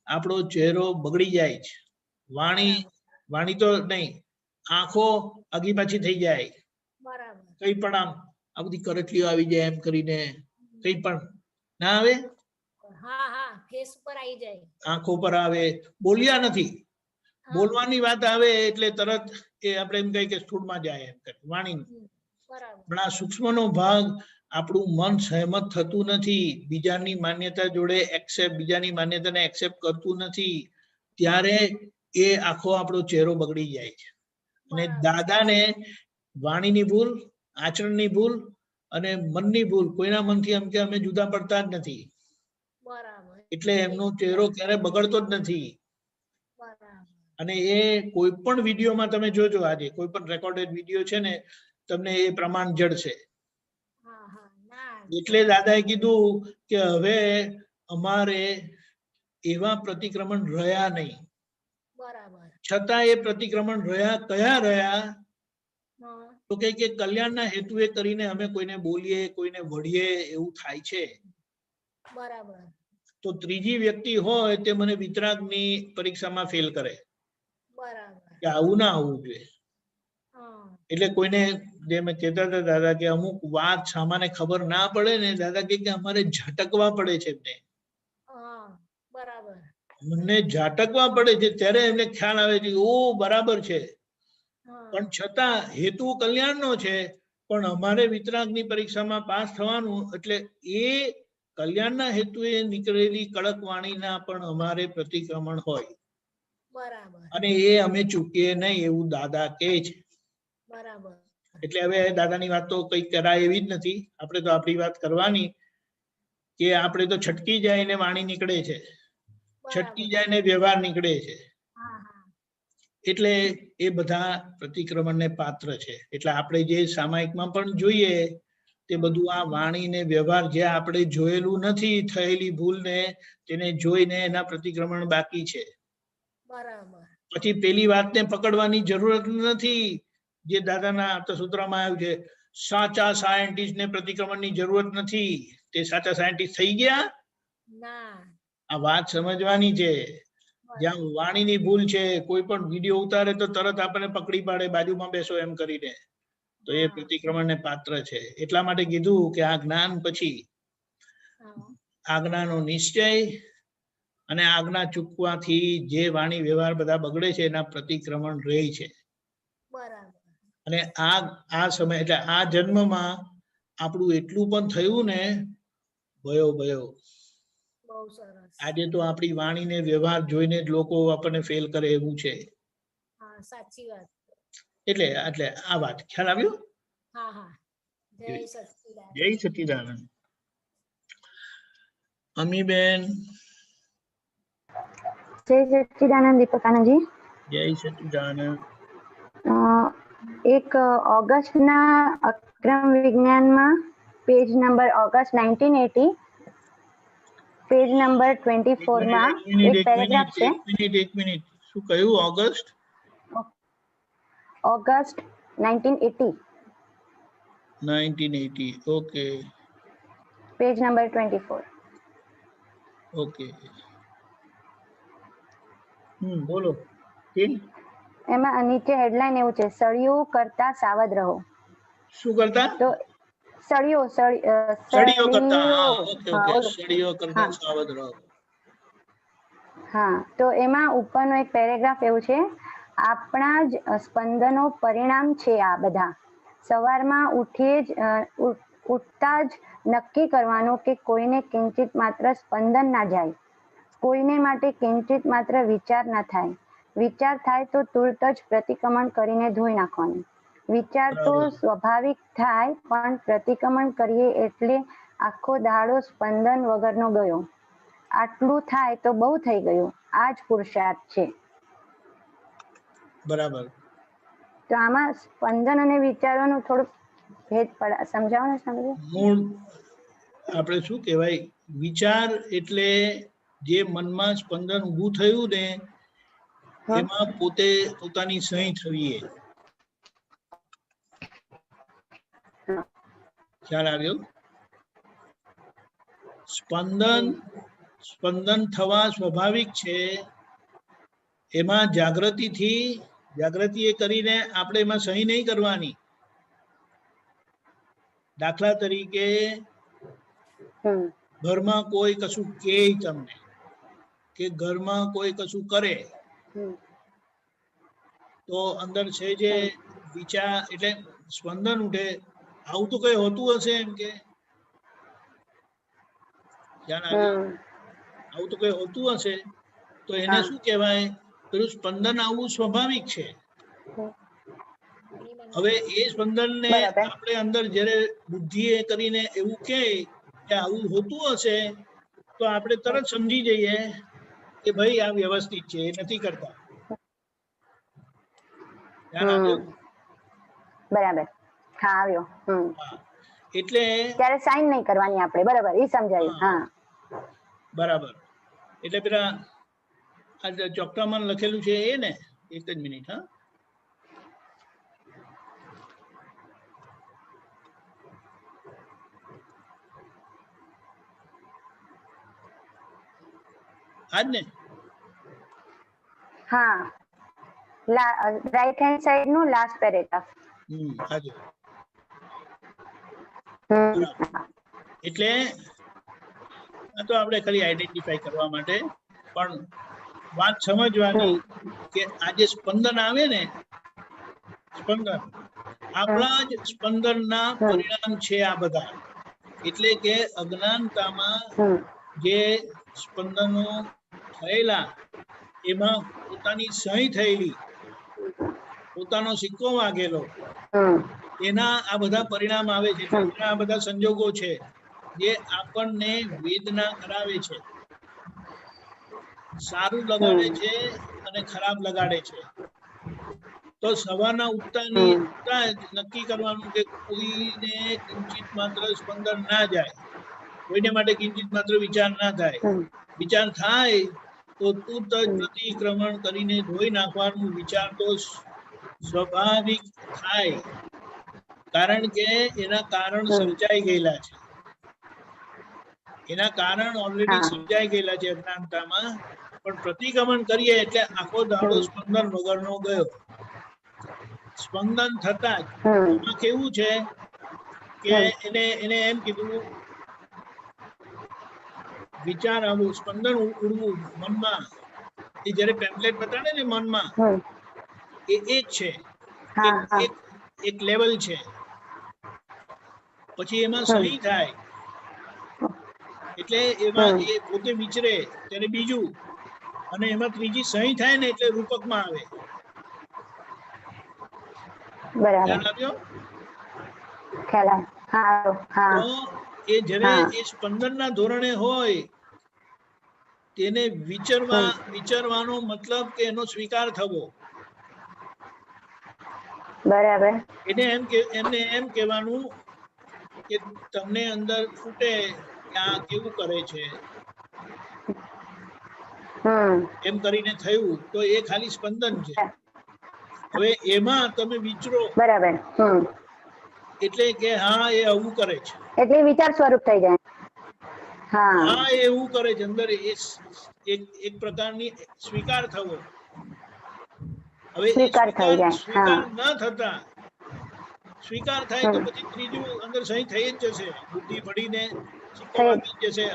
આપણો ચહેરો બગડી જાય છે. વાણી તો નહીં, આંખો આગી પાછી થઈ જાય. બરાબર. કઈ પણ આ બધી કરટલીઓ આવી જાય એમ કરીને, કઈ પણ ના આવે, હા, હા, ફેસ ઉપર આવી જાય, આંખો પર આવે. બોલ્યા નથી, બોલવાની વાત આવે એટલે તરત એ આપણે એમ કહીએ કે સ્થૂળમાં જાય એમ કરે વાણી. પણ આ સૂક્ષ્મનો ભાગ, આપણું મન સહેમત થતું નથી, બીજાની માન્યતા જોડે બીજાની માન્યતાને એક્સેપ્ટ કરતું નથી, ત્યારે એ આખો આપણો ચહેરો બગડી જાય છે. અને દાદાને વાણીની ભૂલ, આચરણની ભૂલ અને મનની ભૂલ, કોઈના મનથી એમ કે અમે જુદા પડતા જ નથી, એટલે એમનો ચહેરો ક્યારે બગડતો જ નથી. અને એ કોઈ પણ વિડીયોમાં તમે જોજો, આજે કોઈ પણ રેકોર્ડેડ વિડીયો છે ને, તમને એ પ્રમાણ જડશે. એટલે દાદાએ કીધું કે હવે અમારે એવા પ્રતિક્રમણ રહ્યા નહીં. છતાં એ પ્રતિક્રમણ કયા રહ્યા? તો કે કલ્યાણના હેતુએ કરીને અમે કોઈને બોલીએ, કોઈને વઢીએ એવું થાય છે. તો ત્રીજી વ્યક્તિ હોય તે મને વિતરાગની પરીક્ષામાં ફેલ કરે કે આવું ના હોવું જોઈએ. એટલે કોઈને જેમ કહેતા હતા દાદા કે અમુક વાત સામાન્ય ખબર ના પડે ને, દાદા કે અમારે ઝાટકવા પડે છે એમને. મને ઝાટકવા પડે છે ત્યારે એમને ખ્યાલ આવે છે ઓ બરાબર છે. પણ છતાં હેતુ કલ્યાણનો છે, પણ અમારે વિતરાગની પરીક્ષામાં પાસ થવાનું, એટલે એ કલ્યાણના હેતુએ નીકળેલી કડક વાણીના પણ અમારે પ્રતિક્રમણ હોય, અને એ અમે ચૂકીએ નહીં એવું દાદા કહે છે. એટલે હવે દાદાની વાત તો કઈ કરાય એવી જ નથી. આપણે તો આપણી વાત કરવાની કે આપણે તો છટકી જાય ને વાણી નીકળે છે, છટકી જાય ને વ્યવહાર નીકળે છે. એટલે એ બધા પ્રતિક્રમણને પાત્ર છે. એટલે આપણે જે સામાયિકમાં પણ જોઈએ તે બધું આ વાણી ને વ્યવહાર જે આપણે જોયેલું નથી, થયેલી ભૂલને તેને જોઈને એના પ્રતિક્રમણ બાકી છે. પછી પેલી વાતને પકડવાની જરૂરત નથી, જે દાદાના અર્થસૂત્રમાં આવ્યું છે સાચા સાયન્ટિસ્ટ ને પ્રતિક્રમણની જરૂરત નથી, તે સાચા સાયન્ટિસ્ટ થઈ ગયા? ના. આ વાત સમજવાની છે. જ્યાં વાણીની ભૂલ છે, કોઈ પણ વિડીયો ઉતારે તો તરત આપણને પકડી પાડે બાજુમાં બેસો એમ કરીને, તો એ પ્રતિક્રમણને પાત્ર છે. એટલા માટે કીધું કે આ જ્ઞાન પછી આજ્ઞાનો નિશ્ચય અને આજ્ઞા ચૂકવાથી જે વાણી વ્યવહાર બધા બગડે છે એના પ્રતિક્રમણ રહે છે. બરાબર. અને આ સમય એટલે આ જન્મમાં આપણું એટલું પણ થયું ને ભયો ભયો. બહુ સરસ. આજે તો આપણી વાણીને વ્યવહાર જોઈને જ લોકો આપણને ફેલ કરે એવું છે. હા, સાચી વાત. એટલે એટલે આ વાત ખ્યાલ આવ્યો? હા હા. જય સચ્ચિદાનંદ. જય સચ્ચિદાનંદ. અમીબેન. જય સચ્ચિદાનંદ દીપકાનંદજી. જય સચ્ચિદાનંદ. એક ઓગસ્ટના અક્રમ વિજ્ઞાનમાં page number August 1980 page number 24 માં એક પેરેગ્રાફ છે. એક મિનિટ શું કહ્યું? August 1980 okay. Page number 24. Okay. બોલો. એમાં નીચે હેડલાઇન એવું છે, સળિયું કરતા સાવધ રહો. શું કરતા? તો સળિયો સળિયો કરતા. Okay okay. સળિયો કરતા સાવધ રહો. હા, તો એમાં ઉપરનો એક પેરેગ્રાફ એવું છે, આપણા જ સ્પંદનો પરિણામ છે આ બધા. સવારમાં ઉઠતા જ નક્કી કરવાનું કે કોઈને કિંચિત માત્ર સ્પંદન ના જાય, કોઈને માટે કિંચિત માત્ર વિચાર ના થાય. વિચાર થાય તો તુરત જ પ્રતિક્રમણ કરીને ધોઈ નાખવાનું. વિચાર તો સ્વાભાવિક થાય, પણ પ્રતિક્રમણ કરીએ એટલે આખો દાડો સ્પંદન વગરનો ગયો. આટલું થાય તો બહુ થઈ ગયું. આ જ પુરુષાર્થ છે. બરાબર. તો આમાં સ્પંદન અને વિચારોનું થોડુંક ભેદ સમજાવો ને સમજો. મૂળ આપણે શું કહેવાય, વિચાર એટલે જે મનમાં સ્પંદન ઊભું થયું ને એમાં પોતે પોતાની સહી થવી. ખ્યાલ આવ્યો? સ્પંદન થવા સ્વાભાવિક છે. એમાં જાગૃતિ એ કરીને આપણે એમાં સહી નહીં કરવાની. દાખલા તરીકે ઘરમાં કોઈ કશું કહે તમને, કે ઘરમાં કોઈ કશું કરે તો અંદર છે જે વિચાર એટલે સ્પંદન ઉઠે, આવું તો કઈ હોતું હશે એમ કે આવું તો કઈ હોતું હશે, તો એને શું કહેવાય? પેલું સ્પંદન આવવું સ્વાભાવિક છે. હવે એ સ્પંદન ને આપણે અંદર જયારે બુદ્ધિ એ કરીને એવું કે આવું હોતું હશે તો આપણે તરત સમજી જઈએ કે ભાઈ આ વ્યવસ્થિત છે, એ નથી કરતા. બરાબર. હા, આવ્યો. એટલે ત્યારે સાઈન નહીં કરવાની આપણે. બરાબર, એ સમજાયું. હા, બરાબર. એટલે પેલા આ ચોકટામાં લખેલું છે એ ને, એક જ મિનિટ. હા, આજ ને? હા, રાઈટ હેન્ડ સાઈડ નું લાસ્ટ પેરેગ્રાફ. આજે એટલે આ તો આપણે ખાલી આઈડેન્ટિફાઈ કરવા માટે, પણ વાત સમજવાની કે આ જે સ્પંદન આવે ને, સ્પંદન આપણા જ સ્પંદનના પરિણામ છે આ બધા. એટલે કે અજ્ઞાનતામાં જે સ્પંદનો થયેલા એમાં પોતાની સહી થયેલી, પોતાનો સિક્કો વાગેલો, એના આ બધા પરિણામ આવે છે. આ બધા સંજોગો છે જે આપણને વેદના કરાવે છે, સારું લગાડે છે અને ખરાબ લગાડે છે. તો સવારના ઉઠતાની નક્કી કરવાનું કે કોઈને કિંચિત માત્ર સ્પંદન ના જાય, કોઈને માટે કિંચિત માત્ર વિચાર ના થાય. વિચાર થાય તો તુરત જ પ્રતિક્રમણ કરીને ધોઈ નાખવાનું. વિચાર તો સ્વાભાવિક થાય, કારણ કે એના કારણ સર્જાઈ ગયેલા છે. એના કારણ ઓલરેડી હા. સર્જાઈ ગયેલા છે અજ્ઞાનતામાં, પણ પ્રતિક્રમણ કરીએ એટલે આખો દાડો સ્પંદન વગરનો ગયો. સ્પંદન થતા જ એમાં કેવું છે કે એને એમ કીધું વિચાર આવવું, સ્પંદન ઉડવું મનમાં, એ જયારે પેમ્પલેટ બતાડે ને મનમાં, એ જ છે. એક લેવલ છે. પછી એમાં સહી થાય એટલે એમાં એ પોતે વિચરે ત્યારે બીજું, અને એમાં ત્રીજી સહી થાય ને એટલે રૂપકમાં આવે. બરાબર. ખ્યાલ આવ્યો? ખ્યાલ આવ્યો. હા. તો એ જ્યારે એ સ્પંદનના ધોરણે હોય તેને વિચરવાનો મતલબ કે એનો સ્વીકાર થવો. બરાબર. એમને એમ કહેવાનું કે તમને અંદર ફૂટે કે આ કેવું કરે છે, એમ કરીને થયું તો એ ખાલી સ્પંદન છે. હવે એમાં તમે વિચરો, બરાબર. એટલે કે હા એ આવું કરે છે, એટલે વિચાર સ્વરૂપ થઈ જાય. હા એ એવું કરે છે. અંદર એક પ્રકારની સ્વીકાર થવો. હવે એ સ્વીકાર ન થતા, સ્વીકાર થાય તો પછી ત્રીજું અંદર સહી થઈ જ જશે. બુદ્ધિ ભળીને સિક્કો વાગી જશે.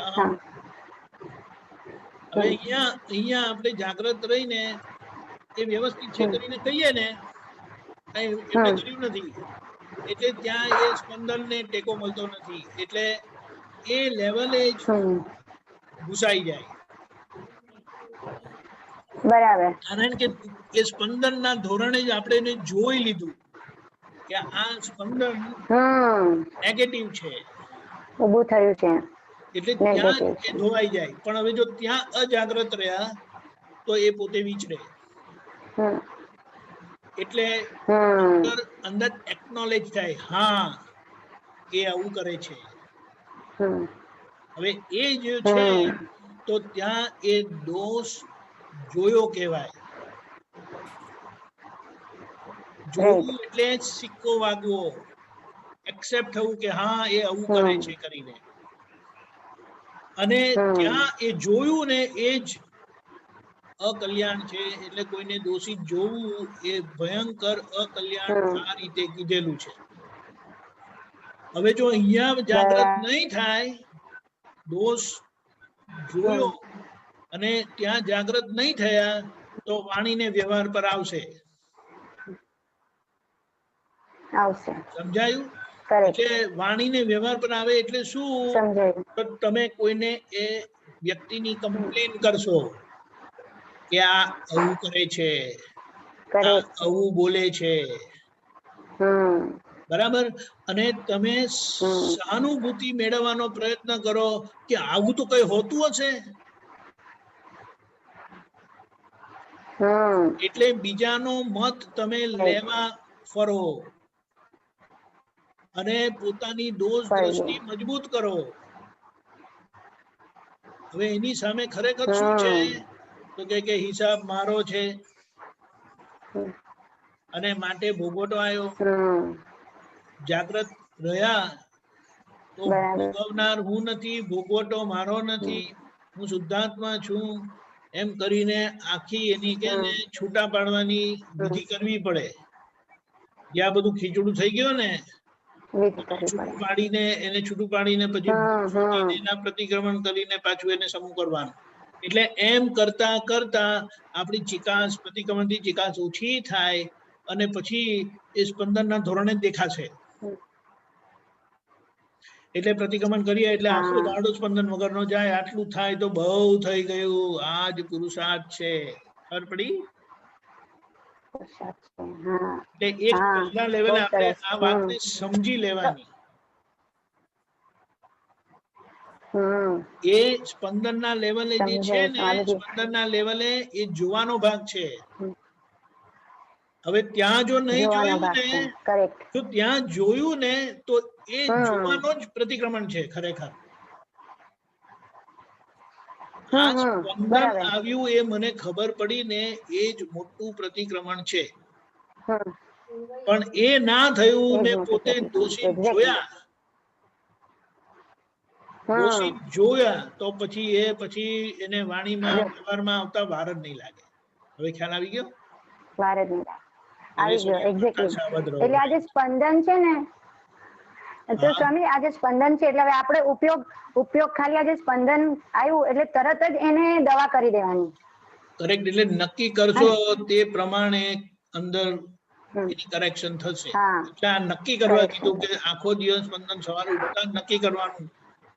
હવે અહીંયા આપણે જાગ્રત રહીને એ વ્યવસ્થિત છે કરીને કહીએ ને, એમને કર્યું નથી એટલે ત્યાં એ સ્પંદનને ટેકો મળતો નથી, એટલે એ લેવલે જ ઘૂસાઈ જાય. બરાબર. કારણ કે એ સ્પંદનના ધોરણે જ આપણે એને જોઈ લીધું કે આ સ્પંદન નેગેટિવ છે, ઊભું થયું છે, એટલે ત્યાં એ ધોવાઈ જાય. પણ હવે જો ત્યાં અજાગ્રત રહ્યા તો એ પોતે વિચરે. એટલે અંદર એકનોલેજ થાય, હા એ આવું કરે છે. હવે એ જે છે તો ત્યાં એ દોષ જોયો કહેવાય. જોવું એટલે સિક્કો વાગવો, એક્સેપ્ટ થવું કે હા એ આવું કરે છે કરીને. અને ત્યાં એ જોયું ને એ જ અકલ્યાણ છે. એટલે કોઈને દોષિત જોવું એ ભયંકર અકલ્યાણ આ રીતે કીધેલું છે. હવે જો અહીંયા જાગ્રત નહીં થાય, દોષ જોયો અને ત્યાં જાગ્રત નહીં થયા તો વાણીને વ્યવહાર પર આવશે. સમજાયું? એટલે વાણીને વ્યવહાર પર આવે એટલે શું? તમે કોઈને એ વ્યક્તિની કમ્પ્લેન કરશો કે આ આવું કરે છે, આ આવું બોલે છે, બરાબર? અને તમે સહાનુભૂતિ મેળવવાનો પ્રયત્ન કરો કે આવું તો કઈ હોતું હશે, એટલે બીજાનો મત તમે લેવા ફરો અને પોતાની દોષ દ્રષ્ટિ મજબૂત કરો. હવે એની સામે ખરેખર શું છે તો કે હિસાબ મારો છે અને માટે ભોગવટો આવ્યો. જાગ્રત રહ્યા તો ભોગવનાર હું નથી, ભોગવટો મારો નથી, હું શુદ્ધાત્મા છું, એમ કરીને આખી એની કે છૂટા પાડવાની વિધિ કરવી પડે. જ્યાં બધું ખીચડું થઈ ગયું ને છૂટું પાડીને પછી એના પ્રતિક્રમણ કરીને પાછું એને સમૂહ કરવાનું. એટલે એમ કરતા કરતા આપણી ચિકાસ, પ્રતિક્રમણ થી ચિકાસ ઓછી થાય અને પછી એ સ્પંદનના ધોરણે દેખાશે. એટલે પ્રતિક્રમણ કરીએ એટલે આખો દાડો સ્પંદન વગરનો જાય. આટલું થાય તો બહુ થઈ ગયું. આ જ પુરુષાર્થ છે. ખબર પડી? એટલે એક પહેલા લેવલે આપણે આ વાતને સમજી લેવાની. એ સ્પંદનના લેવલે જે છે ને, સ્પંદનના લેવલે એ જોવાનો ભાગ છે. હવે ત્યાં જો નહીં જોયું ને, તો ત્યાં જોયું ને તો એ જોવાનો જ પ્રતિક્રમણ છે ખરેખર. આ સ્પંદન આવ્યું એ મને ખબર પડી ને એ જ મોટું પ્રતિક્રમણ છે. હમ. પણ એ ના થયું ને Exactly. પોતે દોષિત Exactly. જોયા હમ. દોષિત જોયા તો પછી એને વાણીમાં વ્યવહારમાં આવતા વાર જ નહીં લાગે. હવે ખ્યાલ આવી ગયો? વાર જ નહીં લાગે. હવે આવી ગયો સ્વયં એક્ઝેક્ટલી. કરતા સાવધ રહો. એટલે આજે સ્પંદન છે ને, તો હા. સ્વામી આજે સ્પંદન છે એટલે હવે આપણે ઉપયોગ ખાલી આજે સ્પંદન આવ્યું એટલે તરત જ એને દવા કરી દેવાની. કરેક્ટ. એટલે નક્કી કરશો તે પ્રમાણે અંદર હમ. એની કરેક્શન થશે. હા. એટલે આ નક્કી કરવા Correction કીધું કે આખો દિવસ સ્પંદન સવારે ઉઠતા જ નક્કી કરવાનું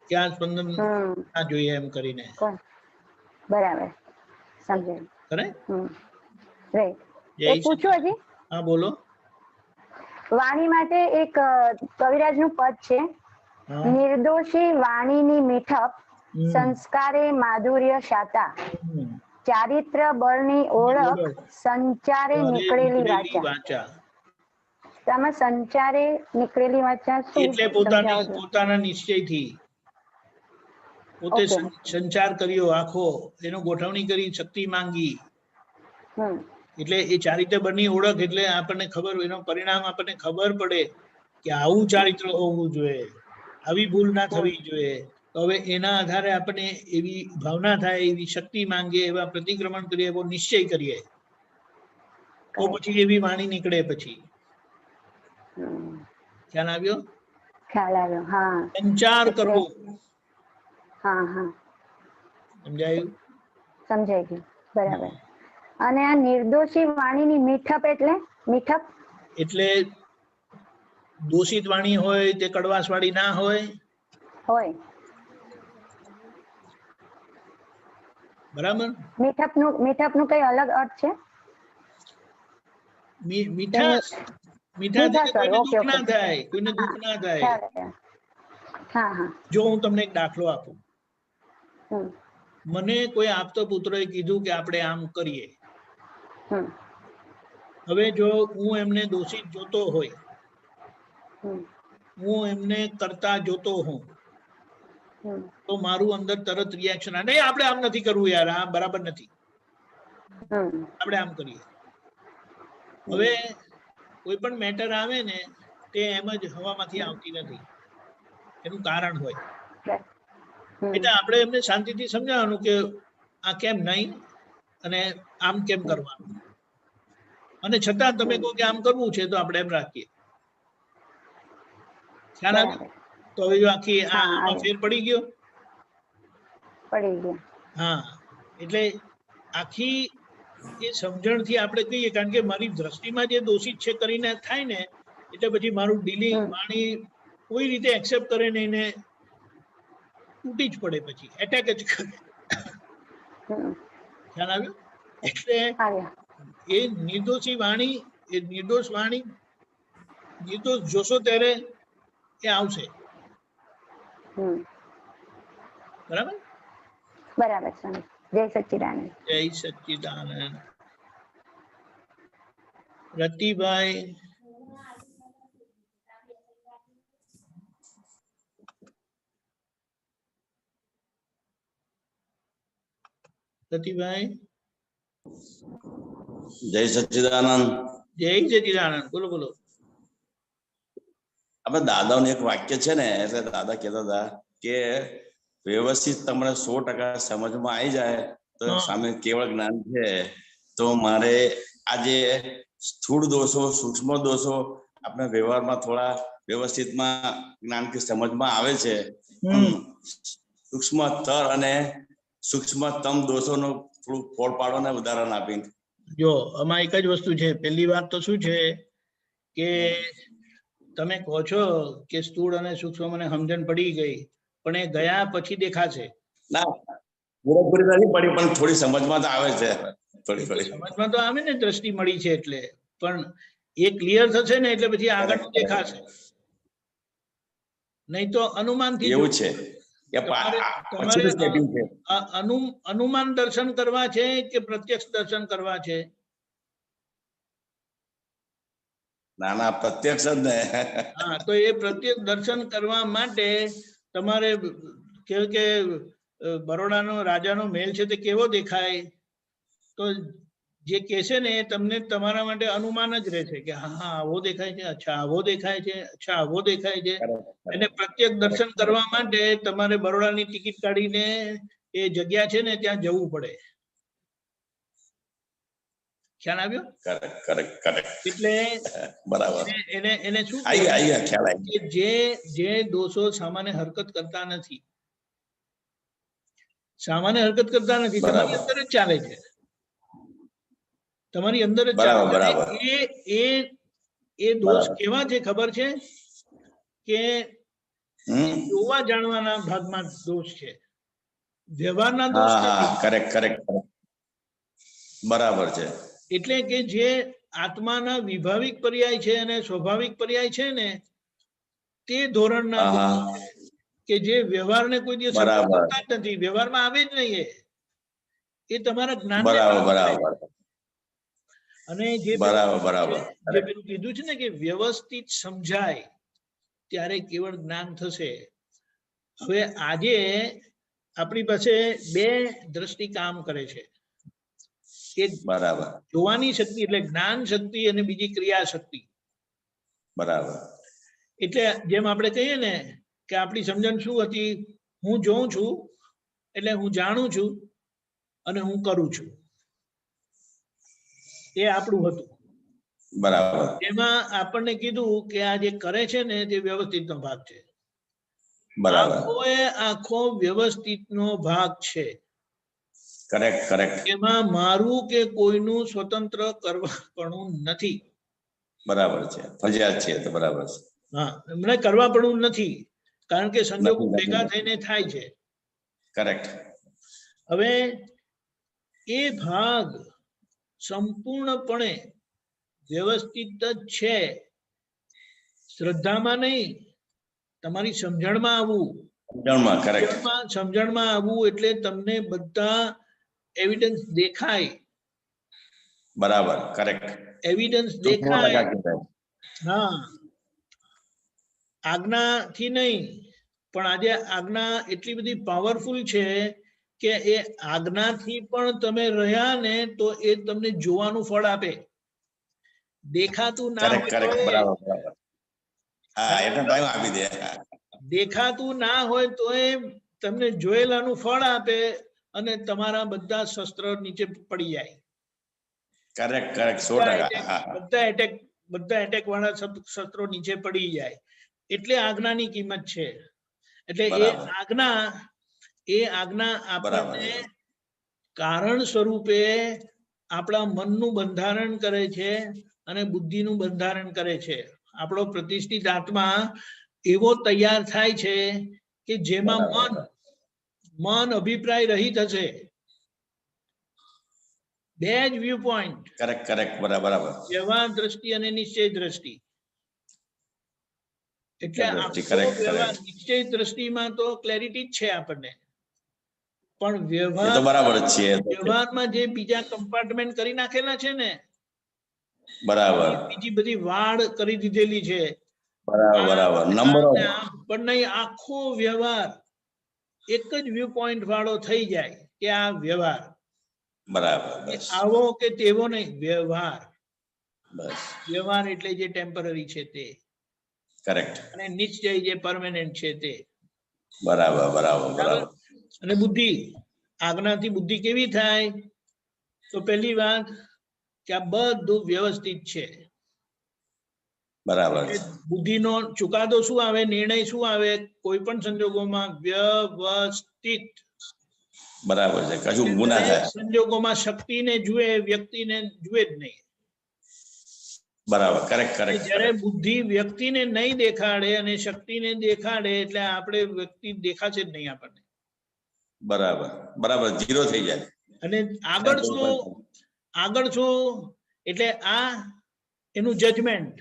કે આ સ્પંદન હમ. ના જોઈએ એમ કરીને. બરાબર સમજાયું. કરેક્ટ. રાઈટ. જય એક પૂછું હજી? હા બોલો. વાણી માટે એક કવિરાજનું પદ છે. હા. નિર્દોષી વાણીની મીઠપ, હમ. સંસ્કારે માધુર્ય શાતા, હમ. ચારિત્ર બળની ઓળખ, સંચારે નીકળેલી વાચા. વાચા આમાં સંચારે નીકળેલી વાચા શું એટલે સમજાવો છો? પોતાના નિશ્ચયથી પોતે Okay. સંચાર કર્યો આખો, એનો ગોઠવણી કરી, શક્તિ માંગી. હમ. એટલે એ ચારિત્ર બળની ઓળખ એટલે આપણને ખબર, એનો પરિણામ આપણને ખબર પડે કે આવું ચારિત્ર હોવું જોઈએ, આવી ભૂલ ના થવી જોઈએ. તો હવે એના આધારે આપણે એવી ભાવના થાય, એવી શક્તિ માંગીએ, એવા પ્રતિક્રમણ કરીએ, એવો નિશ્ચય કરીએ, તો પછી એવી વાણી નીકળે. પછી હમ. ખ્યાલ આવ્યો? ખ્યાલ આવ્યો. હા. સંચાર કરવો. હા હા સમજાયું? સમજાઈ ગયું. બરાબર. અને આ નિર્દોષી વાણીની મીઠપ એટલે મીઠપ એટલે દોષિત વાણી હોય તે કડવાશ વાળી ના હોય. હોય. બરાબર. મીઠપનું કઈ અલગ અર્થ છે? મીઠાશ મીઠાશ કોઈને ઓકે દુઃખ ઓકે. ના થાય, કોઈને દુઃખ ના થાય. હા હા. જો હું તમને એક દાખલો આપું. હમ. મને કોઈ આપતો પુત્રએ કીધું કે આપણે આમ કરીએ. હમ. હવે જો હું એમને દોષિત જોતો હોય, હમ. હું એમને કરતા જોતો હોઉં, હમ. તો મારું અંદર તરત રિએક્શન આવે, નહીં આપણે આમ નથી કરવું યાર, આ બરાબર નથી, હમ. આપણે આમ કરીએ. હવે કોઈ પણ મેટર આવે ને તે એમ જ હવામાંથી આવતી નથી, એનું કારણ હોય. એટલે આપણે એમને શાંતિથી સમજાવવાનું કે આ કેમ નહીં અને આમ કેમ કરવાનું, અને છતાં તમે કહો કે આમ કરવું છે તો આપણે એમ રાખીએ. ખ્યાલ આવે? તો હવે જો આખી આમાં ફેર પડી ગયો. હા. એટલે આખી એ સમજણથી આપણે કહીએ, કારણ કે મારી દ્રષ્ટિમાં જે દોષિત છે કરીને થાય ને, એટલે પછી મારું ડીલિંગ વાણી કોઈ રીતે એક્સેપ્ટ કરે ને એને તૂટી જ પડે, પછી એટેક જ કરે. ખ્યાલ આવ્યો? એટલે એ નિર્દોષી વાણી, એ નિર્દોષ વાણી, નિર્દોષ જોશો ત્યારે એ આવશે. બરાબર? બરાબર. જય સચ્ચિદાનંદ. જય સચ્ચિદાનંદ. રતિભાઈ. રતિભાઈ. જય સચ્ચિદાનંદ. જય સચ્ચિદાનંદ. બોલો બોલો. આપણે દાદાનું એક વાક્ય છે ને, એટલે દાદા કહેતા હતા કે વ્યવસ્થિત તમને 100% સમજમાં આવી જાય તો સામે કેવળ જ્ઞાન છે. તો મારે આજે સ્થૂળ દોષો, સૂક્ષ્મ દોષો આપણે વ્યવહારમાં થોડા વ્યવસ્થિતમાં જ્ઞાનથી સમજમાં આવે છે. સૂક્ષ્મતર અને સૂક્ષ્મતમ દોષોનું થોડું ફોડ પાડો ને ઉદાહરણ આપીને. જો આમાં એક જ વસ્તુ છે. પહેલી વાત તો શું છે કે તમે કહો છો કે સ્થૂળ અને સૂક્ષ્મ મને સમજણ પડી ગઈ, પણ એ ગયા પછી દેખાશે. ના, પૂરેપૂરી નથી પડી, પણ થોડી સમજમાં તો આવે છે. સમજમાં તો આવે ને, દ્રષ્ટિ મળી છે એટલે. પણ એ ક્લિયર થશે ને એટલે પછી આગળ દેખાશે. નહીં તો અનુમાનથી એવું છે. અનુમાન દર્શન કરવા છે કે પ્રત્યક્ષ દર્શન કરવા છે? ના ના, પ્રત્યક્ષ જ ને. હા, તો એ પ્રત્યક્ષ દર્શન કરવા માટે તમારે કે બરોડાનો રાજાનો મહેલ છે તે કેવો દેખાય? તો જે કહેશે ને એ તમને તમારા માટે અનુમાન જ રહેશે કે હા હા આવો દેખાય છે, અચ્છા આવો દેખાય છે, અચ્છા આવો દેખાય છે. એને પ્રત્યક્ષ દર્શન કરવા માટે તમારે બરોડાની ટિકિટ કાઢીને એ જગ્યા છે ને ત્યાં જવું પડે. ખ્યાલ આવ્યો? કરેક્ટ કરેક્ટ કરેક્ટ એટલે બરાબર એને શું આઈ ગયા ખ્યાલ આવી કે જે દોષો સામાન્ય હરકત કરતા નથી, સામાન્ય હરકત કરતા નથી, તમારી અંદર જ ચાલે છે, તમારી અંદર જ ચાલે છે. બરાબર એ દોષ કેવા છે ખબર છે કે જોવા જાણવાના ભાગમાં દોષ છે, વ્યવહારના દોષ નથી. કરેક્ટ કરેક્ટ બરાબર છે. એટલે કે જે આત્માના વિભાવિક પર્યાય છે અને સ્વાભાવિક પર્યાય છે ને તે ધોરણના દોષ છે કે જે વ્યવહારને કોઈ દિવસ કરતા જ નથી, વ્યવહારમાં આવે જ નહીં. એ તમારા જ્ઞાન બરાબર અને જે પેલું કીધું છે ને કે વ્યવસ્થિત સમજાય ત્યારે કેવળ જ્ઞાન થશે. હવે આજે આપણી પાસે બે દ્રષ્ટિ કામ કરે છે, એક બરાબર જોવાની શક્તિ એટલે જ્ઞાન શક્તિ અને બીજી ક્રિયા શક્તિ. બરાબર. એટલે જેમ આપણે કહીએ ને કે આપણી સમજણ શું હતી, હું જોઉં છું એટલે હું જાણું છું અને હું કરું છું, એ આપણું હતું. બરાબર. એમાં આપણને કીધું કે આ જે કરે છે ને તે વ્યવસ્થિત નો ભાગ છે. બરાબર. આખો વ્યવસ્થિત નો ભાગ છે. Correct correct. એમાં મારું કે કોઈનું સ્વતંત્ર કરવાપણું નથી. બરાબર છે, ફરજિયાત છે તો બરાબર છે. હા, એમને કરવાપણું નથી, કારણ કે સંજોગો ભેગા થઈને થાય છે. કરેક્ટ. હવે એ ભાગ સંપૂર્ણપણે વ્યવસ્થિત જ છે, શ્રદ્ધામાં નહીં, તમારી સમજણમાં આવવું. સમજણમાં આવવું એટલે તમને બધા એવિડન્સ દેખાય. બરાબર કરેક્ટ. એવિડન્સ દેખાય. હા, આજ્ઞાથી નહીં, પણ આજે આજ્ઞા એટલી બધી પાવરફુલ છે કે એ આજ્ઞાથી પણ તમે રહ્યા ને તો એ તમને જોવાનું ફળ આપે. દેખાતું ના દેખાતું ના હોય તો એ તમને જોયેલાનું ફળ આપે અને તમારા બધા શસ્ત્ર નીચે પડી જાય. Correct correct 100%. બધા એટેક વાળા શસ્ત્રો નીચે પડી જાય. એટલે આજ્ઞાની કિંમત છે. એટલે એ આજ્ઞા આપણને કારણ સ્વરૂપે આપણા મનનું બંધારણ કરે છે અને બુદ્ધિનું બંધારણ કરે છે. આપણો પ્રતિષ્ઠિત આત્મા એવો તૈયાર થાય છે કે જેમાં મન અભિપ્રાય રહિત હશે. બે જ વ્યૂ પોઈન્ટ. કરેક્ટ કરેક્ટ બરાબર. વ્યવહાર દ્રષ્ટિ અને નિશ્ચય દ્રષ્ટિ. એટલે નિશ્ચય દ્રષ્ટિમાં તો ક્લેરિટી જ છે આપણને, પણ વ્યવહારમાં જે બીજા કમ્પાર્ટમેન્ટ કરી નાખેલા છે ને, બરાબર, બીજી બધી વાડ કરી દીધેલી છે. બરાબર નંબર પણ નહીં, આખો વ્યવહાર એક જ વ્યૂ પોઈન્ટ વાળો થઈ જાય કે આ વ્યવહાર. બરાબર. આવો કે તેવો નહીં, વ્યવહાર. વ્યવહાર એટલે જે ટેમ્પરરી છે તે. કરેક્ટ. અને નિશ્ચય જે પરમેનન્ટ છે તે. બરાબર બરાબર બરાબર. અને બુદ્ધિ, આજ્ઞાથી બુદ્ધિ કેવી થાય? તો પહેલી વાત કે આ બધું વ્યવસ્થિત છે. બરાબર. બુદ્ધિનો ચુકાદો શું આવે, નિર્ણય શું આવે? કોઈ પણ સંજોગોમાં વ્યવસ્થિત. બરાબર છે, કશું ગુના થાય. સંજોગોમાં શક્તિને જુએ, વ્યક્તિને જુએ જ નહીં. બરાબર કરેક્ટ કરેક્ટ. જ્યારે બુદ્ધિ વ્યક્તિને નહીં દેખાડે અને શક્તિને દેખાડે એટલે આપણે વ્યક્તિ દેખાશે જ નહીં આપણને. બરાબર બરાબર, ઝીરો થઈ જાય. અને આગળ શું એટલે આ એનું જજમેન્ટ.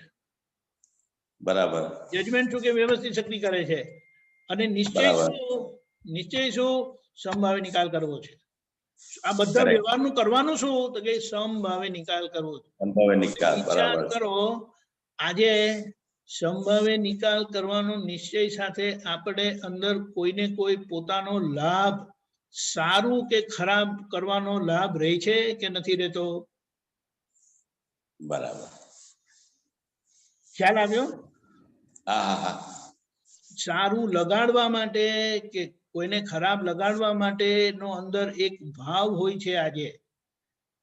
બરાબર. જજમેન્ટ શું કે વ્યવસ્થિત શક્તિ કરે છે. અને નિશ્ચય શું? સમભાવે નિકાલ કરવો છે. આ બધા વ્યવહારનું કરવાનું શું? તો કે સમભાવે નિકાલ કરવો છે. સમભાવે નિકાલ, બરાબર. કરો આજે સમભાવે નિકાલ કરવાનો નિશ્ચય સાથે આપણે અંદર કોઈને કોઈ પોતાનો લાભ, સારું કે ખરાબ કરવાનો લાભ રહે છે કે નથી રહેતો? બરાબર. ખ્યાલ આવ્યો? હા હા હા. સારું લગાડવા માટે કે કોઈને ખરાબ લગાડવા માટે નો અંદર એક ભાવ હોય છે. આજે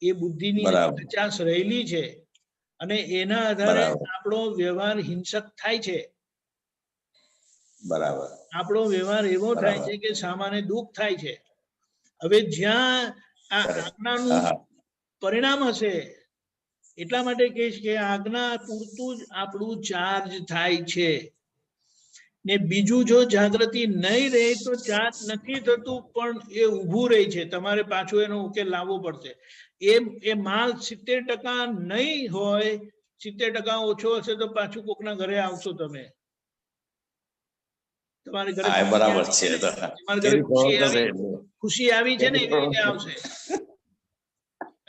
એ બુદ્ધિની બરાબર. કચાશ રહેલી છે અને એના આધારે બરાબર. આપણો વ્યવહાર હિંસક થાય છે. બરાબર. આપણો વ્યવહાર એવો થાય બરાબર. છે કે સામાન્ય દુઃખ થાય છે. હવે જ્યાં આ સરસ. આજ્ઞાનું હા હા. પરિણામ હશે એટલા માટે કહીશ કે આજ્ઞા પૂરતું જ આપણું ચાર્જ થાય છે. ને બીજું જો જાગૃતિ નહીં રહે તો ચાર્જ નથી થતું, પણ એ ઊભું રહે છે. તમારે પાછું એનો ઉકેલ લાવવો પડશે. એ માલ 70% નહીં હોય, 70% ઓછો હશે તો પાછું કોકના ઘરે આવશો તમે. તમારે ઘરે હા, એ બરાબર છે. તો તમારા ઘરે કેરી ફળો થશે એટલે. ખુશી આવી છે ને એવી રીતે આવશે.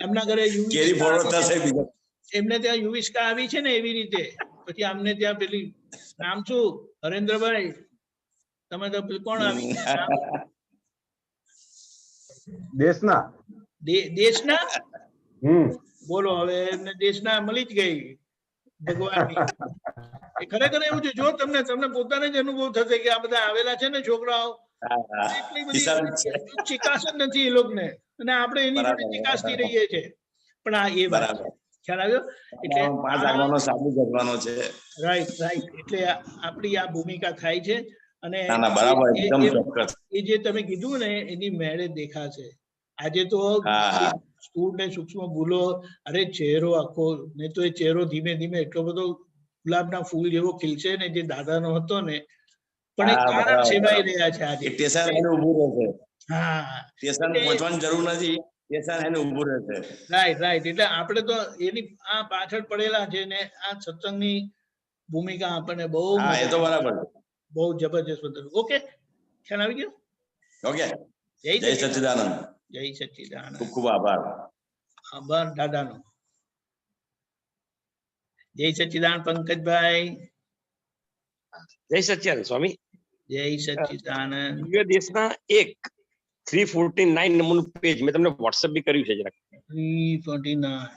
એમના ઘરે કેરી ફળો થશે બીજો. એમને ત્યાં યુવિષ્કા આવી છે ને એવી રીતે પછી અમને ત્યાં પેલી નામ શું હરેન્દ્રભાઈ તમે તો પેલી કોણ આવી નામ? દેશના દેશના બોલો હવે એમને દેશના મળી જ ગઈ ભગવાનની. એ ખરેખર એવું છે. જો તમને તમને પોતાને જ અનુભવ થશે કે આ બધા આવેલા છે ને છોકરાઓ, એટલી બધી ચિકાસ જ નથી એ લોકોને અને આપણે એની જોડે ચિકાસથી રહીએ છીએ. પણ આ એ વાત છે. ખ્યાલ આવ્યો? એટલે 5 આગવાનો સાબુ કરવાનો છે. Right right. એટલે આપણી આ ભૂમિકા થાય છે અને ના ના બરાબર, એકદમ ચોક્કસ. એ જે તમે કીધું ને એની મેળે દેખાશે. આજે તો હા હા. સ્થૂળ ને સૂક્ષ્મ ભૂલો, અરે ચહેરો આખો ને તો એ ચહેરો ધીમે ધીમે એટલો બધો ગુલાબના ફૂલ જેવો ખીલશે ને જે દાદાનો હતો ને, પણ એ હા, કારણ બરાબર, સેવાઈ બરાબર. રહ્યા છે આજે. એ સ્ટેશન એને ઊભું રહેશે. હા સ્ટેશન પહોંચવાની જરૂર નથી, સ્ટેશન એને ઊભું રહેશે. Right right. એટલે આપણે તો એની આ પાછળ પડેલા છે ને આ સત્સંગની ભૂમિકા આપણને બહુ હા, એ તો બરાબર છે. બહુ જબરજસ્ત બદલ. ઓકે, ખ્યાલ આવી ગયો? ઓકે. જય જય સચ્ચિદાનંદ. જય સચ્ચિદાનંદ. ખૂબ ખૂબ આભાર. આભાર દાદાનો. જય સચ્ચિદાનંદ પંકજભાઈ. જય સચ્ચિદાનંદ સ્વામી. જય સચ્ચિદાનંદ. દિવ્ય દેશના 349 નંબરનું પેજ મેં તમને વોટ્સએપ બી કર્યું છે જરાક. 349.